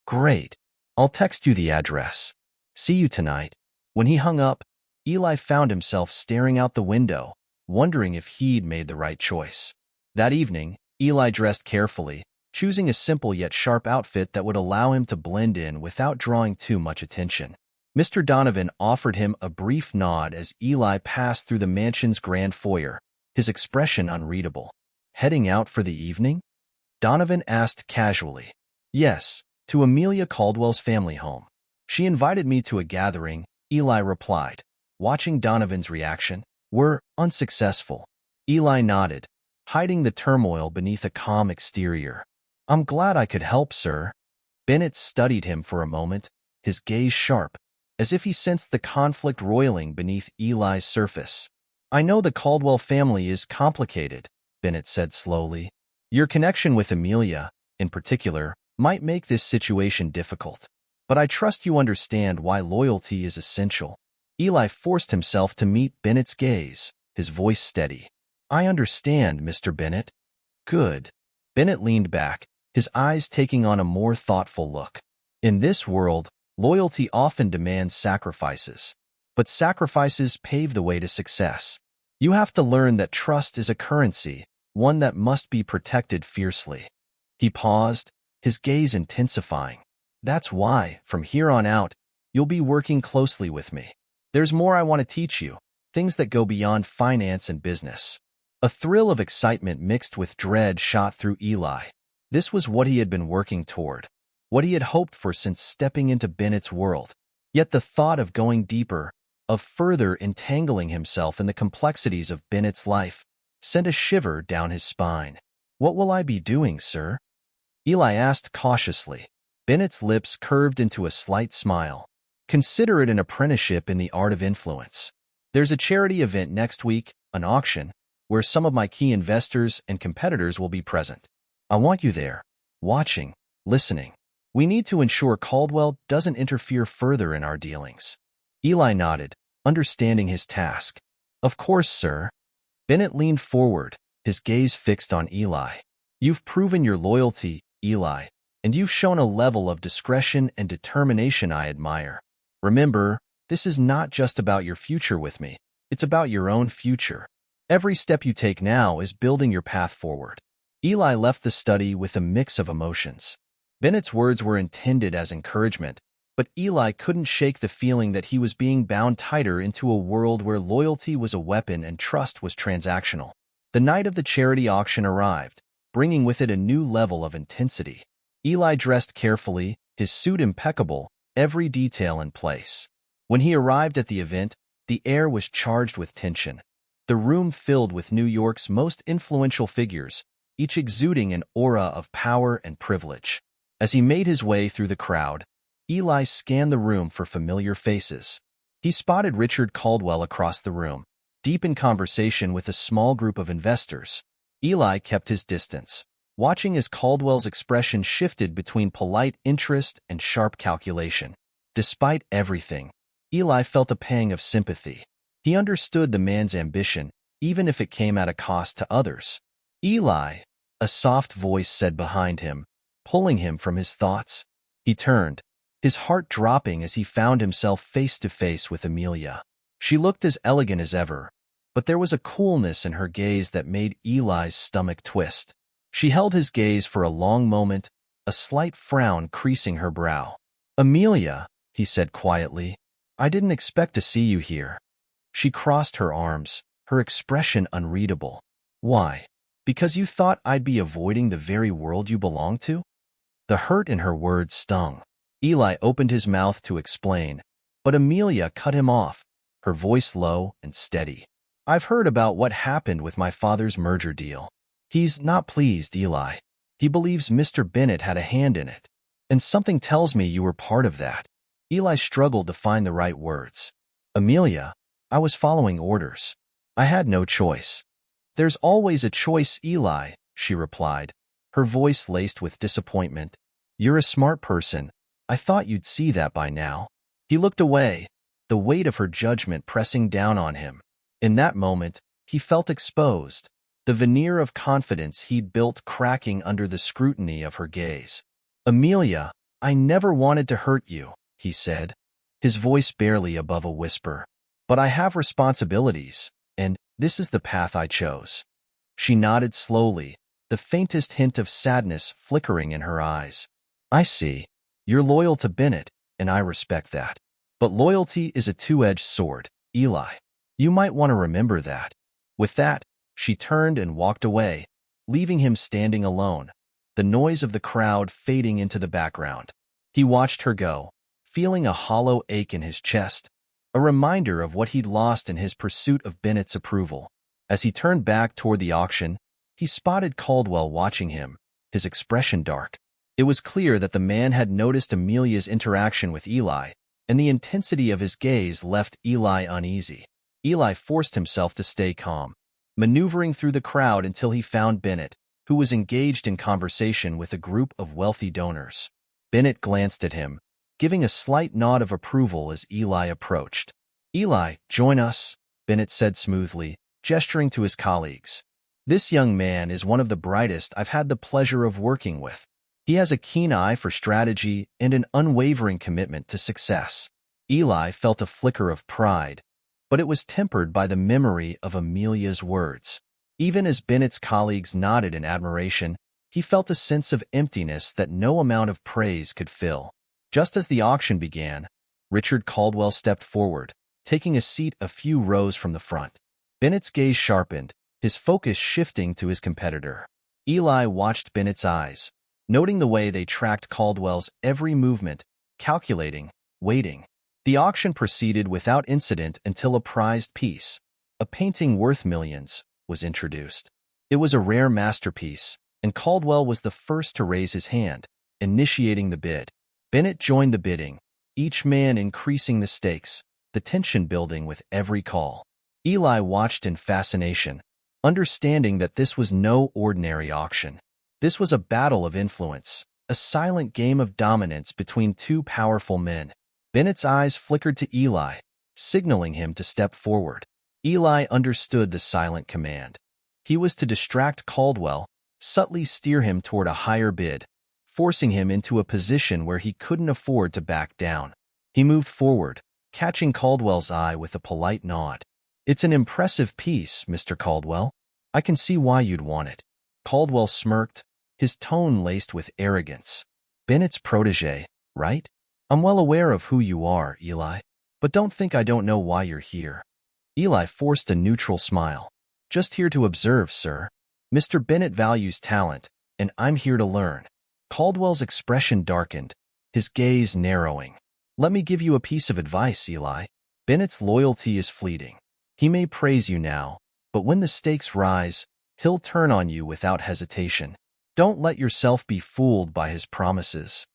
Great. I'll text you the address. See you tonight. When he hung up, Eli found himself staring out the window, wondering if he'd made the right choice. That evening, Eli dressed carefully, choosing a simple yet sharp outfit that would allow him to blend in without drawing too much attention. Mr. Donovan offered him a brief nod as Eli passed through the mansion's grand foyer, his expression unreadable. Heading out for the evening? Donovan asked casually. Yes, to Amelia Caldwell's family home. She invited me to a gathering, Eli replied. Watching Donovan's reaction, we're unsuccessful. Eli nodded, hiding the turmoil beneath a calm exterior. I'm glad I could help, sir. Bennett studied him for a moment, his gaze sharp, as if he sensed the conflict roiling beneath Eli's surface. I know the Caldwell family is complicated, Bennett said slowly. Your connection with Amelia, in particular, might make this situation difficult. But I trust you understand why loyalty is essential. Eli forced himself to meet Bennett's gaze, his voice steady. I understand, Mr. Bennett. Good. Bennett leaned back, his eyes taking on a more thoughtful look. In this world, loyalty often demands sacrifices. But sacrifices pave the way to success. You have to learn that trust is a currency, one that must be protected fiercely. He paused, his gaze intensifying. That's why, from here on out, you'll be working closely with me. There's more I want to teach you, things that go beyond finance and business. A thrill of excitement mixed with dread shot through Eli. This was what he had been working toward, what he had hoped for since stepping into Bennett's world. Yet the thought of going deeper, of further entangling himself in the complexities of Bennett's life, sent a shiver down his spine. What will I be doing, sir? Eli asked cautiously. Bennett's lips curved into a slight smile. Consider it an apprenticeship in the art of influence. There's a charity event next week, an auction, where some of my key investors and competitors will be present. I want you there, watching, listening. We need to ensure Caldwell doesn't interfere further in our dealings. Eli nodded, understanding his task. Of course, sir. Bennett leaned forward, his gaze fixed on Eli. You've proven your loyalty, Eli, and you've shown a level of discretion and determination I admire. Remember, this is not just about your future with me. It's about your own future. Every step you take now is building your path forward. Eli left the study with a mix of emotions. Bennett's words were intended as encouragement, but Eli couldn't shake the feeling that he was being bound tighter into a world where loyalty was a weapon and trust was transactional. The night of the charity auction arrived, bringing with it a new level of intensity. Eli dressed carefully, his suit impeccable, every detail in place. When he arrived at the event, the air was charged with tension. The room filled with New York's most influential figures, each exuding an aura of power and privilege. As he made his way through the crowd, Eli scanned the room for familiar faces. He spotted Richard Caldwell across the room, deep in conversation with a small group of investors. Eli kept his distance, watching as Caldwell's expression shifted between polite interest and sharp calculation. Despite everything, Eli felt a pang of sympathy. He understood the man's ambition, even if it came at a cost to others. Eli, a soft voice said behind him, pulling him from his thoughts. He turned, his heart dropping as he found himself face to face with Amelia. She looked as elegant as ever, but there was a coolness in her gaze that made Eli's stomach twist. She held his gaze for a long moment, a slight frown creasing her brow. "Amelia," he said quietly, "I didn't expect to see you here." She crossed her arms, her expression unreadable. "Why? Because you thought I'd be avoiding the very world you belong to?" The hurt in her words stung. Eli opened his mouth to explain, but Amelia cut him off, her voice low and steady. "I've heard about what happened with my father's merger deal. He's not pleased, Eli. He believes Mr. Bennett had a hand in it. And something tells me you were part of that." Eli struggled to find the right words. "Amelia, I was following orders. I had no choice." "There's always a choice, Eli," she replied, her voice laced with disappointment. "You're a smart person. I thought you'd see that by now." He looked away, the weight of her judgment pressing down on him. In that moment, he felt exposed, the veneer of confidence he'd built cracking under the scrutiny of her gaze. "Amelia, I never wanted to hurt you," he said, his voice barely above a whisper. "But I have responsibilities, and this is the path I chose." She nodded slowly, the faintest hint of sadness flickering in her eyes. "I see. You're loyal to Bennett, and I respect that. But loyalty is a two-edged sword, Eli. You might want to remember that." With that, she turned and walked away, leaving him standing alone, the noise of the crowd fading into the background. He watched her go, feeling a hollow ache in his chest, a reminder of what he'd lost in his pursuit of Bennett's approval. As he turned back toward the auction, he spotted Caldwell watching him, his expression dark. It was clear that the man had noticed Amelia's interaction with Eli, and the intensity of his gaze left Eli uneasy. Eli forced himself to stay calm, maneuvering through the crowd until he found Bennett, who was engaged in conversation with a group of wealthy donors. Bennett glanced at him, giving a slight nod of approval as Eli approached. "Eli, join us," Bennett said smoothly, gesturing to his colleagues. "This young man is one of the brightest I've had the pleasure of working with. He has a keen eye for strategy and an unwavering commitment to success." Eli felt a flicker of pride, but it was tempered by the memory of Amelia's words. Even as Bennett's colleagues nodded in admiration, he felt a sense of emptiness that no amount of praise could fill. Just as the auction began, Richard Caldwell stepped forward, taking a seat a few rows from the front. Bennett's gaze sharpened, his focus shifting to his competitor. Eli watched Bennett's eyes, noting the way they tracked Caldwell's every movement, calculating, waiting. The auction proceeded without incident until a prized piece, a painting worth millions, was introduced. It was a rare masterpiece, and Caldwell was the first to raise his hand, initiating the bid. Bennett joined the bidding, each man increasing the stakes, the tension building with every call. Eli watched in fascination, understanding that this was no ordinary auction. This was a battle of influence, a silent game of dominance between two powerful men. Bennett's eyes flickered to Eli, signaling him to step forward. Eli understood the silent command. He was to distract Caldwell, subtly steer him toward a higher bid, forcing him into a position where he couldn't afford to back down. He moved forward, catching Caldwell's eye with a polite nod. "It's an impressive piece, Mr. Caldwell. I can see why you'd want it." Caldwell smirked, his tone laced with arrogance. "Bennett's protege, right? I'm well aware of who you are, Eli. But don't think I don't know why you're here." Eli forced a neutral smile. "Just here to observe, sir. Mr. Bennett values talent, and I'm here to learn." Caldwell's expression darkened, his gaze narrowing. "Let me give you a piece of advice, Eli. Bennett's loyalty is fleeting. He may praise you now, but when the stakes rise, he'll turn on you without hesitation. Don't let yourself be fooled by his promises."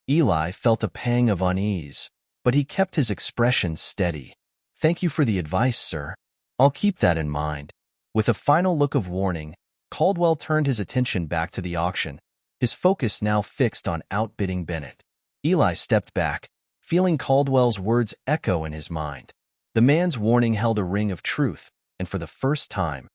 Eli felt a pang of unease, but he kept his expression steady. "Thank you for the advice, sir. I'll keep that in mind." With a final look of warning, Caldwell turned his attention back to the auction, his focus now fixed on outbidding Bennett. Eli stepped back, feeling Caldwell's words echo in his mind. The man's warning held a ring of truth, and for the first time,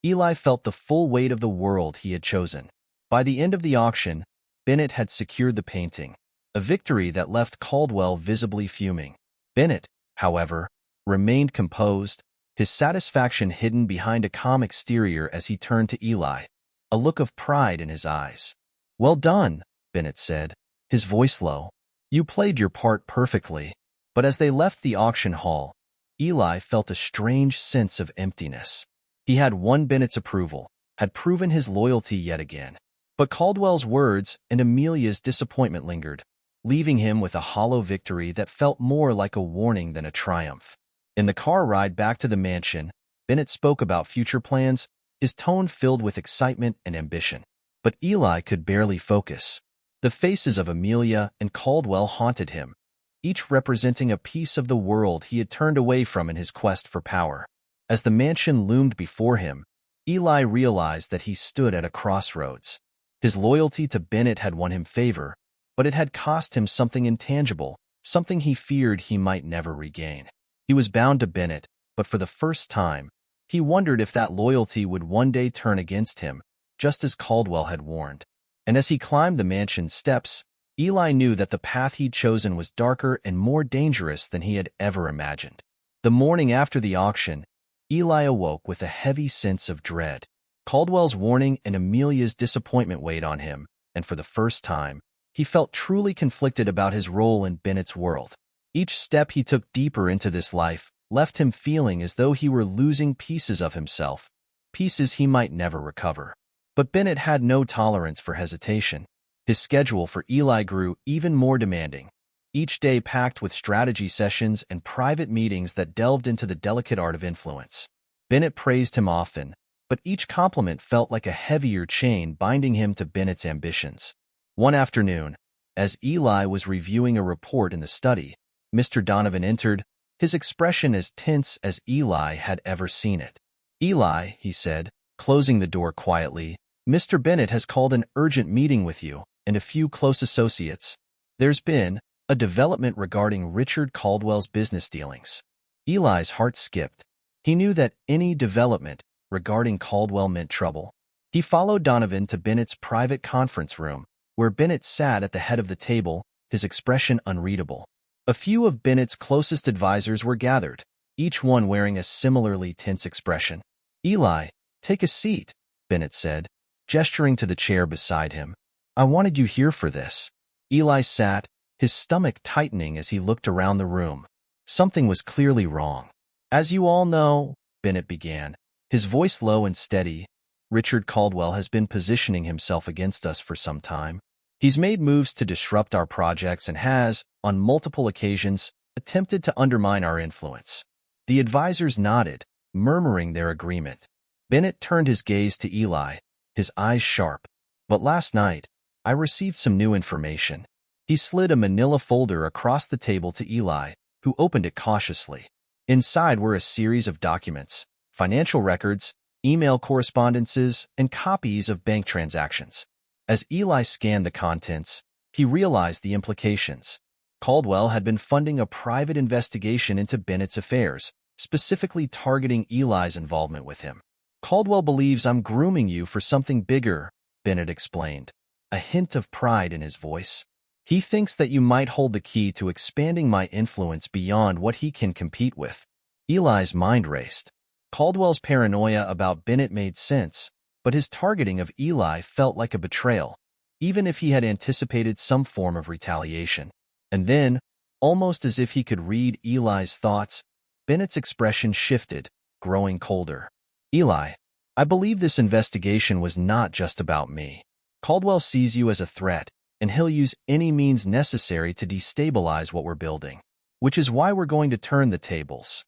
Eli felt the full weight of the world he had chosen. By the end of the auction, Bennett had secured the painting, a victory that left Caldwell visibly fuming. Bennett, however, remained composed, his satisfaction hidden behind a calm exterior as he turned to Eli, a look of pride in his eyes. "Well done," Bennett said, his voice low. "You played your part perfectly." But as they left the auction hall, Eli felt a strange sense of emptiness. He had won Bennett's approval, had proven his loyalty yet again. But Caldwell's words and Amelia's disappointment lingered, leaving him with a hollow victory that felt more like a warning than a triumph. In the car ride back to the mansion, Bennett spoke about future plans, his tone filled with excitement and ambition. But Eli could barely focus. The faces of Amelia and Caldwell haunted him, each representing a piece of the world he had turned away from in his quest for power. As the mansion loomed before him, Eli realized that he stood at a crossroads. His loyalty to Bennett had won him favor, but it had cost him something intangible, something he feared he might never regain. He was bound to Bennett, but for the first time, he wondered if that loyalty would one day turn against him, just as Caldwell had warned. And as he climbed the mansion's steps, Eli knew that the path he'd chosen was darker and more dangerous than he had ever imagined. The morning after the auction, Eli awoke with a heavy sense of dread. Caldwell's warning and Amelia's disappointment weighed on him, and for the first time, he felt truly conflicted about his role in Bennett's world. Each step he took deeper into this life left him feeling as though he were losing pieces of himself, pieces he might never recover. But Bennett had no tolerance for hesitation. His schedule for Eli grew even more demanding, each day packed with strategy sessions and private meetings that delved into the delicate art of influence. Bennett praised him often, but each compliment felt like a heavier chain binding him to Bennett's ambitions. One afternoon, as Eli was reviewing a report in the study, Mr. Donovan entered, his expression as tense as Eli had ever seen it. "Eli," he said, closing the door quietly, "Mr. Bennett has called an urgent meeting with you and a few close associates. There's been a development regarding Richard Caldwell's business dealings." Eli's heart skipped. He knew that any development regarding Caldwell meant trouble. He followed Donovan to Bennett's private conference room, where Bennett sat at the head of the table, his expression unreadable. A few of Bennett's closest advisors were gathered, each one wearing a similarly tense expression. "Eli, take a seat," Bennett said, gesturing to the chair beside him. "I wanted you here for this." Eli sat, his stomach tightening as he looked around the room. Something was clearly wrong. "As you all know," Bennett began, his voice low and steady, "Richard Caldwell has been positioning himself against us for some time. He's made moves to disrupt our projects and has, on multiple occasions, attempted to undermine our influence." The advisors nodded, murmuring their agreement. Bennett turned his gaze to Eli, his eyes sharp. But last night, I received some new information. He slid a manila folder across the table to Eli, who opened it cautiously. Inside were a series of documents, financial records, email correspondences, and copies of bank transactions. As Eli scanned the contents, he realized the implications. Caldwell had been funding a private investigation into Bennett's affairs, specifically targeting Eli's involvement with him. Caldwell believes I'm grooming you for something bigger, Bennett explained, a hint of pride in his voice. He thinks that you might hold the key to expanding my influence beyond what he can compete with. Eli's mind raced. Caldwell's paranoia about Bennett made sense, but his targeting of Eli felt like a betrayal, even if he had anticipated some form of retaliation. And then, almost as if he could read Eli's thoughts, Bennett's expression shifted, growing colder. Eli, I believe this investigation was not just about me. Caldwell sees you as a threat, and he'll use any means necessary to destabilize what we're building, which is why we're going to turn the tables.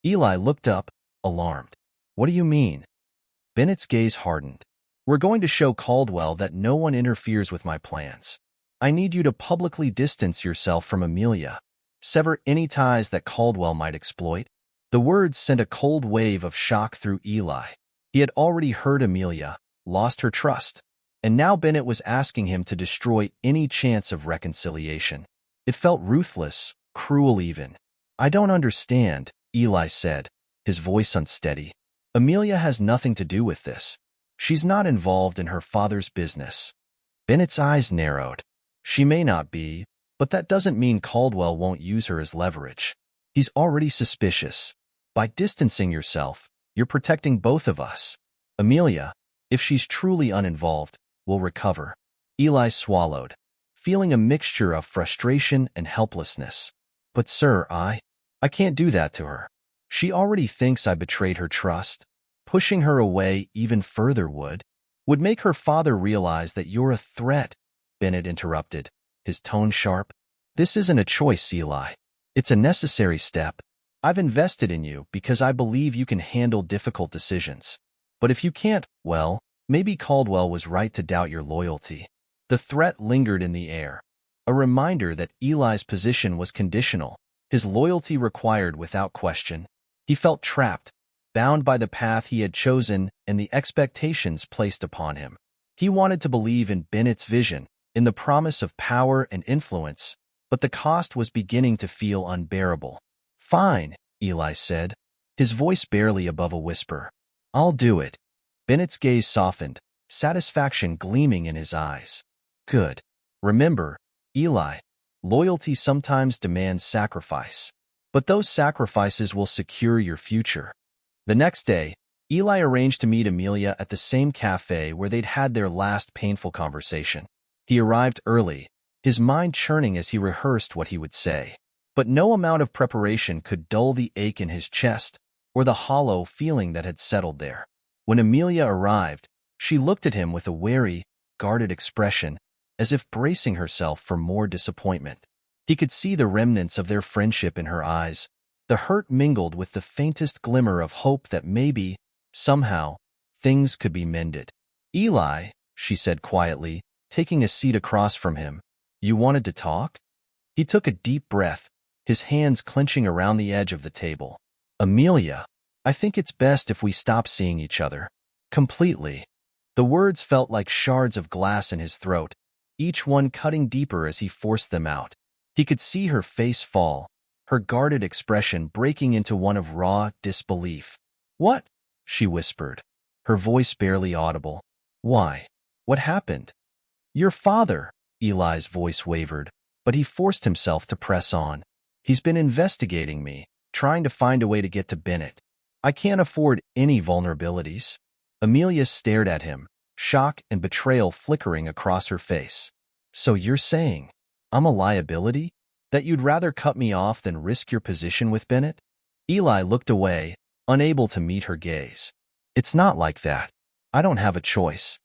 Eli looked up, alarmed. What do you mean? Bennett's gaze hardened. We're going to show Caldwell that no one interferes with my plans. I need you to publicly distance yourself from Amelia. Sever any ties that Caldwell might exploit. The words sent a cold wave of shock through Eli. He had already hurt Amelia, lost her trust, and now Bennett was asking him to destroy any chance of reconciliation. It felt ruthless, cruel even. I don't understand, Eli said, his voice unsteady. Amelia has nothing to do with this. She's not involved in her father's business. Bennett's eyes narrowed. She may not be, but that doesn't mean Caldwell won't use her as leverage. He's already suspicious. By distancing yourself, you're protecting both of us. Amelia, if she's truly uninvolved, will recover. Eli swallowed, feeling a mixture of frustration and helplessness. But sir, I can't do that to her. She already thinks I betrayed her trust. Pushing her away even further would make her father realize that you're a threat, Bennett interrupted, his tone sharp. This isn't a choice, Eli. It's a necessary step. I've invested in you because I believe you can handle difficult decisions. But if you can't, well, maybe Caldwell was right to doubt your loyalty. The threat lingered in the air, a reminder that Eli's position was conditional, his loyalty required without question. He felt trapped, bound by the path he had chosen and the expectations placed upon him. He wanted to believe in Bennett's vision, in the promise of power and influence, but the cost was beginning to feel unbearable. Fine, Eli said, his voice barely above a whisper. I'll do it. Bennett's gaze softened, satisfaction gleaming in his eyes. Good. Remember, Eli, loyalty sometimes demands sacrifice, but those sacrifices will secure your future. The next day, Eli arranged to meet Amelia at the same cafe where they'd had their last painful conversation. He arrived early, his mind churning as he rehearsed what he would say. But no amount of preparation could dull the ache in his chest or the hollow feeling that had settled there. When Amelia arrived, she looked at him with a wary, guarded expression, as if bracing herself for more disappointment. He could see the remnants of their friendship in her eyes, the hurt mingled with the faintest glimmer of hope that maybe, somehow, things could be mended. Eli, she said quietly, taking a seat across from him, you wanted to talk? He took a deep breath, his hands clenching around the edge of the table. Amelia, I think it's best if we stop seeing each other. Completely. The words felt like shards of glass in his throat, each one cutting deeper as he forced them out. He could see her face fall, her guarded expression breaking into one of raw disbelief. What? She whispered, her voice barely audible. Why? What happened? Your father, Eli's voice wavered, but he forced himself to press on. He's been investigating me, trying to find a way to get to Bennett. I can't afford any vulnerabilities. Amelia stared at him, shock and betrayal flickering across her face. So you're saying I'm a liability? That you'd rather cut me off than risk your position with Bennett? Eli looked away, unable to meet her gaze. It's not like that. I don't have a choice.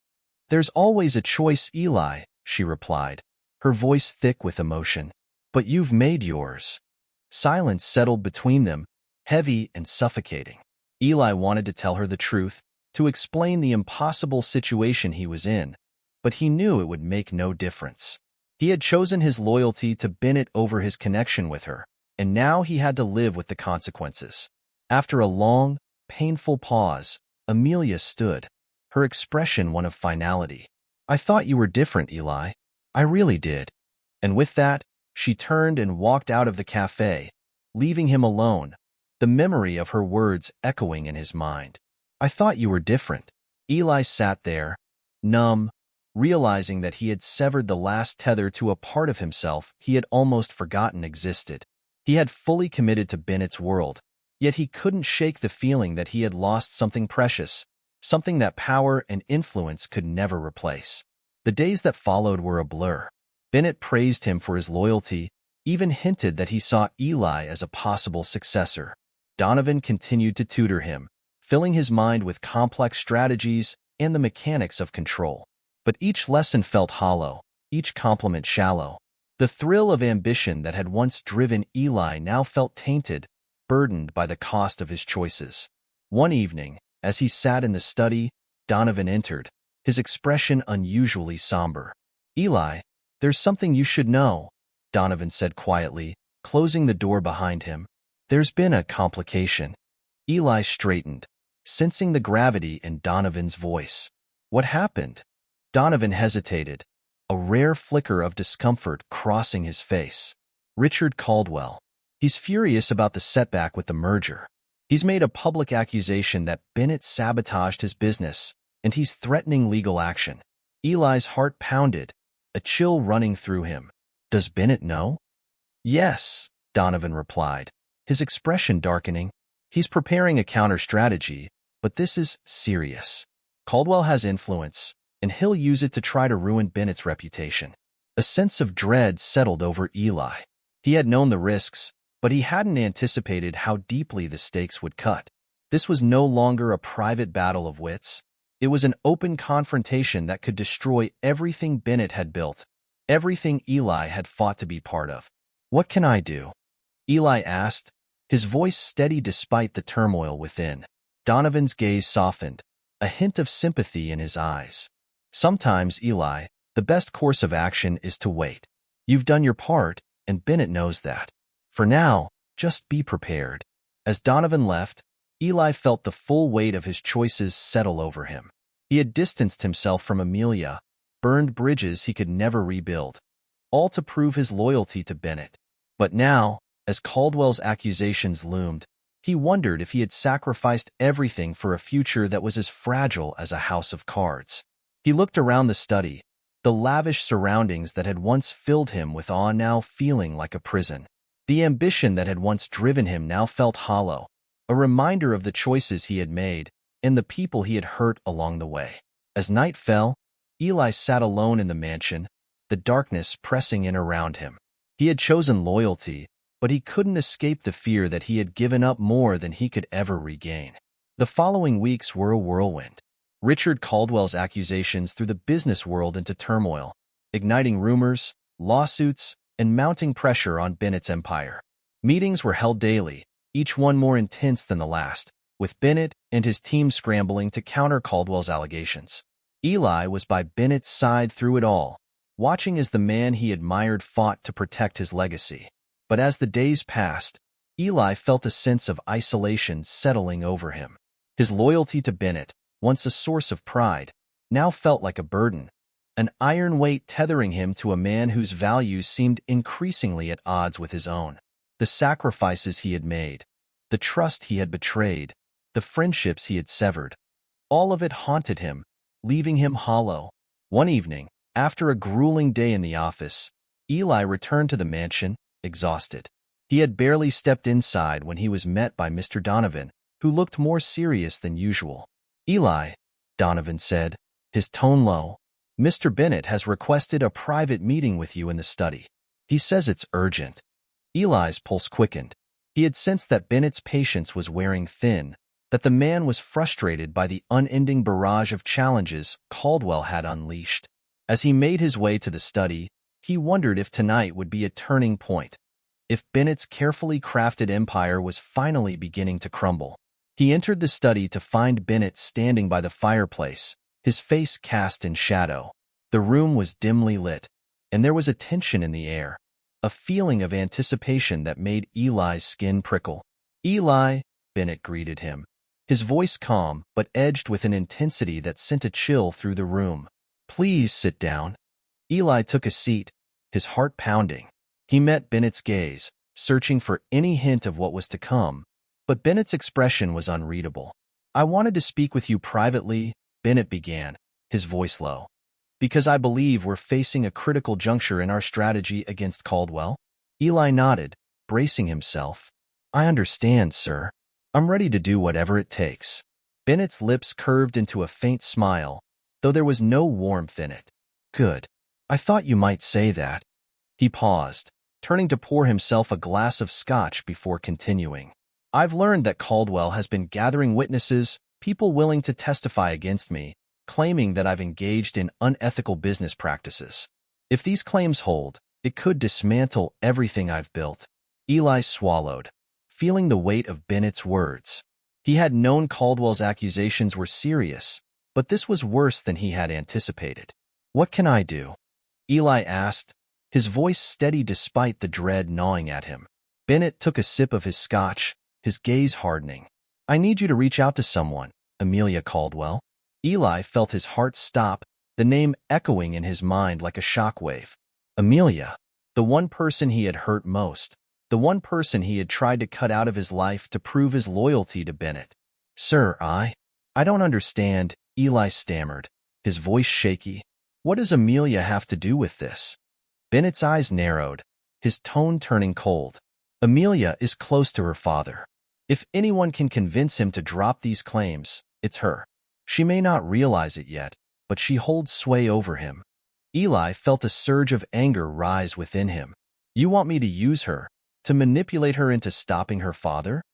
There's always a choice, Eli, she replied, her voice thick with emotion. But you've made yours. Silence settled between them, heavy and suffocating. Eli wanted to tell her the truth, to explain the impossible situation he was in, but he knew it would make no difference. He had chosen his loyalty to Bennett over his connection with her, and now he had to live with the consequences. After a long, painful pause, Amelia stood, her expression one of finality. "I thought you were different, Eli. I really did." And with that, she turned and walked out of the cafe, leaving him alone, the memory of her words echoing in his mind. "I thought you were different." Eli sat there, numb, realizing that he had severed the last tether to a part of himself he had almost forgotten existed. He had fully committed to Bennett's world, yet he couldn't shake the feeling that he had lost something precious, something that power and influence could never replace. The days that followed were a blur. Bennett praised him for his loyalty, even hinted that he saw Eli as a possible successor. Donovan continued to tutor him, filling his mind with complex strategies and the mechanics of control. But each lesson felt hollow, each compliment shallow. The thrill of ambition that had once driven Eli now felt tainted, burdened by the cost of his choices. One evening, as he sat in the study, Donovan entered, his expression unusually somber. "Eli, there's something you should know," Donovan said quietly, closing the door behind him. "There's been a complication." Eli straightened, sensing the gravity in Donovan's voice. "What happened?" Donovan hesitated, a rare flicker of discomfort crossing his face. "Richard Caldwell. He's furious about the setback with the merger. He's made a public accusation that Bennett sabotaged his business, and he's threatening legal action." Eli's heart pounded, a chill running through him. "Does Bennett know?" "Yes," Donovan replied, his expression darkening. "He's preparing a counter-strategy, but this is serious. Caldwell has influence, and he'll use it to try to ruin Bennett's reputation." A sense of dread settled over Eli. He had known the risks, but he hadn't anticipated how deeply the stakes would cut. This was no longer a private battle of wits. It was an open confrontation that could destroy everything Bennett had built, everything Eli had fought to be part of. "What can I do?" Eli asked, his voice steady despite the turmoil within. Donovan's gaze softened, a hint of sympathy in his eyes. "Sometimes, Eli, the best course of action is to wait. You've done your part, and Bennett knows that. For now, just be prepared." As Donovan left, Eli felt the full weight of his choices settle over him. He had distanced himself from Amelia, burned bridges he could never rebuild, all to prove his loyalty to Bennett. But now, as Caldwell's accusations loomed, he wondered if he had sacrificed everything for a future that was as fragile as a house of cards. He looked around the study, the lavish surroundings that had once filled him with awe now feeling like a prison. The ambition that had once driven him now felt hollow, a reminder of the choices he had made and the people he had hurt along the way. As night fell, Eli sat alone in the mansion, the darkness pressing in around him. He had chosen loyalty, but he couldn't escape the fear that he had given up more than he could ever regain. The following weeks were a whirlwind. Richard Caldwell's accusations threw the business world into turmoil, igniting rumors, lawsuits, and mounting pressure on Bennett's empire. Meetings were held daily, each one more intense than the last, with Bennett and his team scrambling to counter Caldwell's allegations. Eli was by Bennett's side through it all, watching as the man he admired fought to protect his legacy. But as the days passed, Eli felt a sense of isolation settling over him. His loyalty to Bennett, once a source of pride, now felt like a burden, an iron weight tethering him to a man whose values seemed increasingly at odds with his own. The sacrifices he had made, the trust he had betrayed, the friendships he had severed, all of it haunted him, leaving him hollow. One evening, after a grueling day in the office, Eli returned to the mansion, exhausted. He had barely stepped inside when he was met by Mr. Donovan, who looked more serious than usual. "Eli," Donovan said, his tone low, "Mr. Bennett has requested a private meeting with you in the study. He says it's urgent." Eli's pulse quickened. He had sensed that Bennett's patience was wearing thin, that the man was frustrated by the unending barrage of challenges Caldwell had unleashed. As he made his way to the study, he wondered if tonight would be a turning point, if Bennett's carefully crafted empire was finally beginning to crumble. He entered the study to find Bennett standing by the fireplace, his face cast in shadow. The room was dimly lit, and there was a tension in the air, a feeling of anticipation that made Eli's skin prickle. "Eli," Bennett greeted him, his voice calm but edged with an intensity that sent a chill through the room. "Please sit down." Eli took a seat, his heart pounding. He met Bennett's gaze, searching for any hint of what was to come, but Bennett's expression was unreadable. "I wanted to speak with you privately," Bennett began, his voice low, "because I believe we're facing a critical juncture in our strategy against Caldwell." Eli nodded, bracing himself. "I understand, sir. I'm ready to do whatever it takes." Bennett's lips curved into a faint smile, though there was no warmth in it. "Good. I thought you might say that." He paused, turning to pour himself a glass of scotch before continuing. "I've learned that Caldwell has been gathering witnesses, people willing to testify against me, claiming that I've engaged in unethical business practices. If these claims hold, it could dismantle everything I've built." Eli swallowed, feeling the weight of Bennett's words. He had known Caldwell's accusations were serious, but this was worse than he had anticipated. "What can I do?" Eli asked, his voice steady despite the dread gnawing at him. Bennett took a sip of his scotch, his gaze hardening. "I need you to reach out to someone, Amelia Caldwell." Eli felt his heart stop, the name echoing in his mind like a shockwave. Amelia, the one person he had hurt most, the one person he had tried to cut out of his life to prove his loyalty to Bennett. "Sir, I don't understand," Eli stammered, his voice shaky. "What does Amelia have to do with this?" Bennett's eyes narrowed, his tone turning cold. "Amelia is close to her father. If anyone can convince him to drop these claims, it's her. She may not realize it yet, but she holds sway over him." Eli felt a surge of anger rise within him. "You want me to use her, to manipulate her into stopping her father?"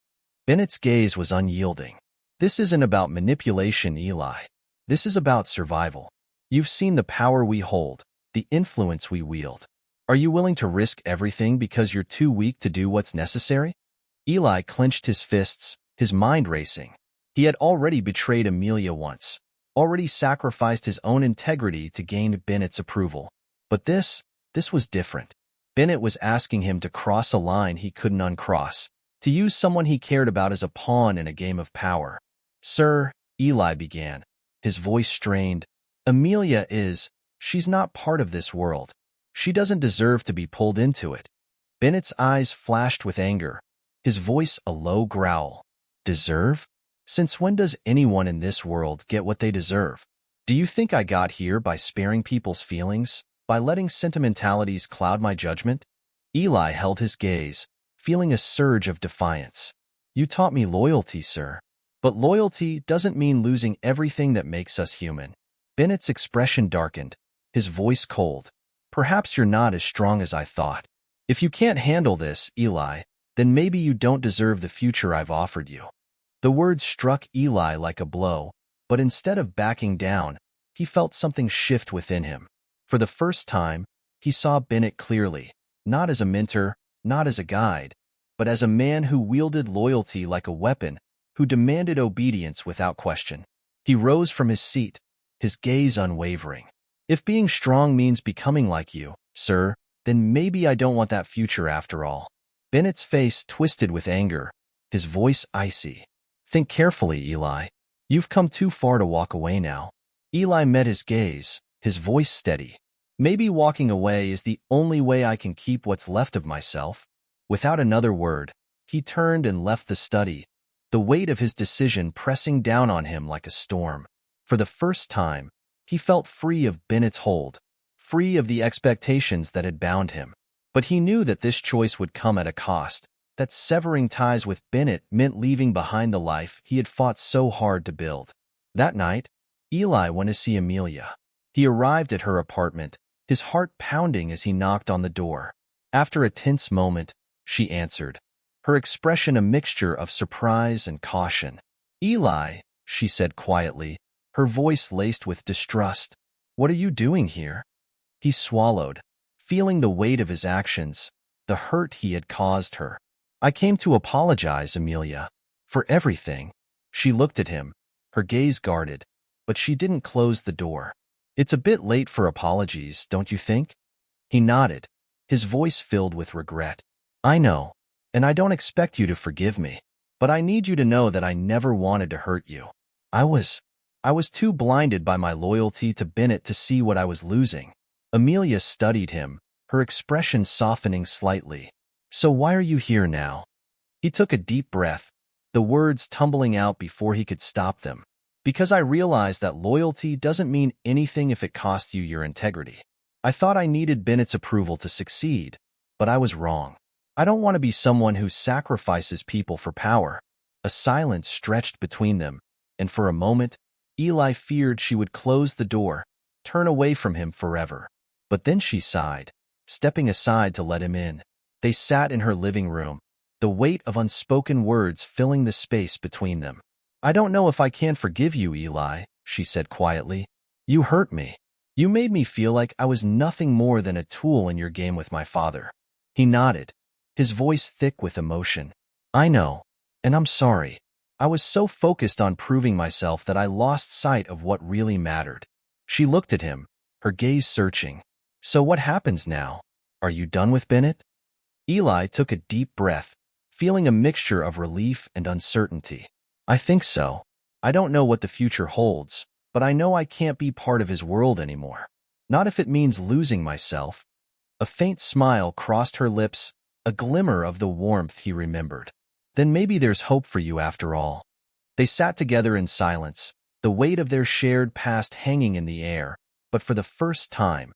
Bennett's gaze was unyielding. "This isn't about manipulation, Eli. This is about survival. You've seen the power we hold, the influence we wield. Are you willing to risk everything because you're too weak to do what's necessary?" Eli clenched his fists, his mind racing. He had already betrayed Amelia once, already sacrificed his own integrity to gain Bennett's approval. But this was different. Bennett was asking him to cross a line he couldn't uncross, to use someone he cared about as a pawn in a game of power. "Sir," Eli began, his voice strained, "Amelia she's not part of this world. She doesn't deserve to be pulled into it." Bennett's eyes flashed with anger, his voice a low growl. "Deserve? Since when does anyone in this world get what they deserve? Do you think I got here by sparing people's feelings, by letting sentimentalities cloud my judgment?" Eli held his gaze, feeling a surge of defiance. "You taught me loyalty, sir. But loyalty doesn't mean losing everything that makes us human." Bennett's expression darkened, his voice cold. "Perhaps you're not as strong as I thought. If you can't handle this, Eli, then maybe you don't deserve the future I've offered you." The words struck Eli like a blow, but instead of backing down, he felt something shift within him. For the first time, he saw Bennett clearly, not as a mentor, not as a guide, but as a man who wielded loyalty like a weapon, who demanded obedience without question. He rose from his seat, his gaze unwavering. "If being strong means becoming like you, sir, then maybe I don't want that future after all." Bennett's face twisted with anger, his voice icy. "Think carefully, Eli. You've come too far to walk away now." Eli met his gaze, his voice steady. "Maybe walking away is the only way I can keep what's left of myself." Without another word, he turned and left the study, the weight of his decision pressing down on him like a storm. For the first time, he felt free of Bennett's hold, free of the expectations that had bound him. But he knew that this choice would come at a cost, that severing ties with Bennett meant leaving behind the life he had fought so hard to build. That night, Eli went to see Amelia. He arrived at her apartment, his heart pounding as he knocked on the door. After a tense moment, she answered, her expression a mixture of surprise and caution. "Eli," she said quietly, her voice laced with distrust, "what are you doing here?" He swallowed, feeling the weight of his actions, the hurt he had caused her. "I came to apologize, Amelia, for everything." She looked at him, her gaze guarded, but she didn't close the door. It's a bit late for apologies, don't you think? He nodded, his voice filled with regret. I know, and I don't expect you to forgive me, but I need you to know that I never wanted to hurt you. I was too blinded by my loyalty to Bennett to see what I was losing. Amelia studied him, her expression softening slightly. So why are you here now? He took a deep breath, the words tumbling out before he could stop them. Because I realized that loyalty doesn't mean anything if it costs you your integrity. I thought I needed Bennett's approval to succeed, but I was wrong. I don't want to be someone who sacrifices people for power. A silence stretched between them, and for a moment, Eli feared she would close the door, turn away from him forever. But then she sighed, stepping aside to let him in. They sat in her living room, the weight of unspoken words filling the space between them. I don't know if I can forgive you, Eli, she said quietly. You hurt me. You made me feel like I was nothing more than a tool in your game with my father. He nodded, his voice thick with emotion. I know, and I'm sorry. I was so focused on proving myself that I lost sight of what really mattered. She looked at him, her gaze searching. So what happens now? Are you done with Bennett? Eli took a deep breath, feeling a mixture of relief and uncertainty. I think so. I don't know what the future holds, but I know I can't be part of his world anymore. Not if it means losing myself. A faint smile crossed her lips, a glimmer of the warmth he remembered. Then maybe there's hope for you after all. They sat together in silence, the weight of their shared past hanging in the air, but for the first time,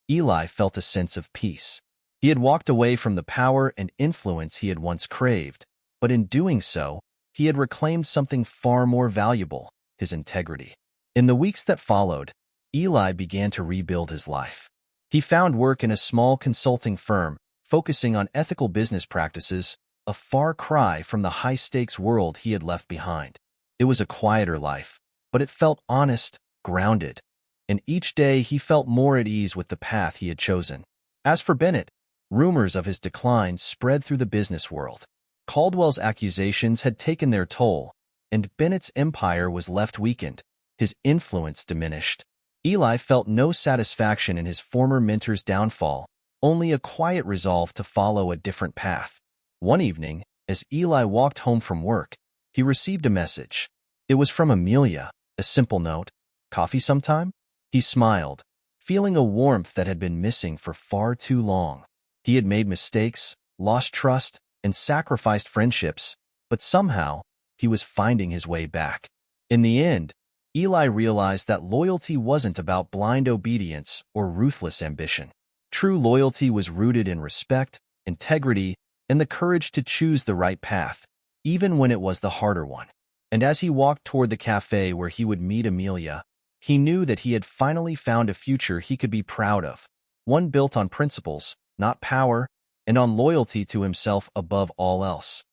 Eli felt a sense of peace. He had walked away from the power and influence he had once craved, but in doing so, he had reclaimed something far more valuable, his integrity. In the weeks that followed, Eli began to rebuild his life. He found work in a small consulting firm, focusing on ethical business practices, a far cry from the high-stakes world he had left behind. It was a quieter life, but it felt honest, grounded, and each day he felt more at ease with the path he had chosen. As for Bennett, rumors of his decline spread through the business world. Caldwell's accusations had taken their toll, and Bennett's empire was left weakened, his influence diminished. Eli felt no satisfaction in his former mentor's downfall, only a quiet resolve to follow a different path. One evening, as Eli walked home from work, he received a message. It was from Amelia, a simple note. Coffee sometime? He smiled, feeling a warmth that had been missing for far too long. He had made mistakes, lost trust, and sacrificed friendships, but somehow, he was finding his way back. In the end, Eli realized that loyalty wasn't about blind obedience or ruthless ambition. True loyalty was rooted in respect, integrity, and the courage to choose the right path, even when it was the harder one. And as he walked toward the cafe where he would meet Amelia, he knew that he had finally found a future he could be proud of, one built on principles, not power, and on loyalty to himself above all else.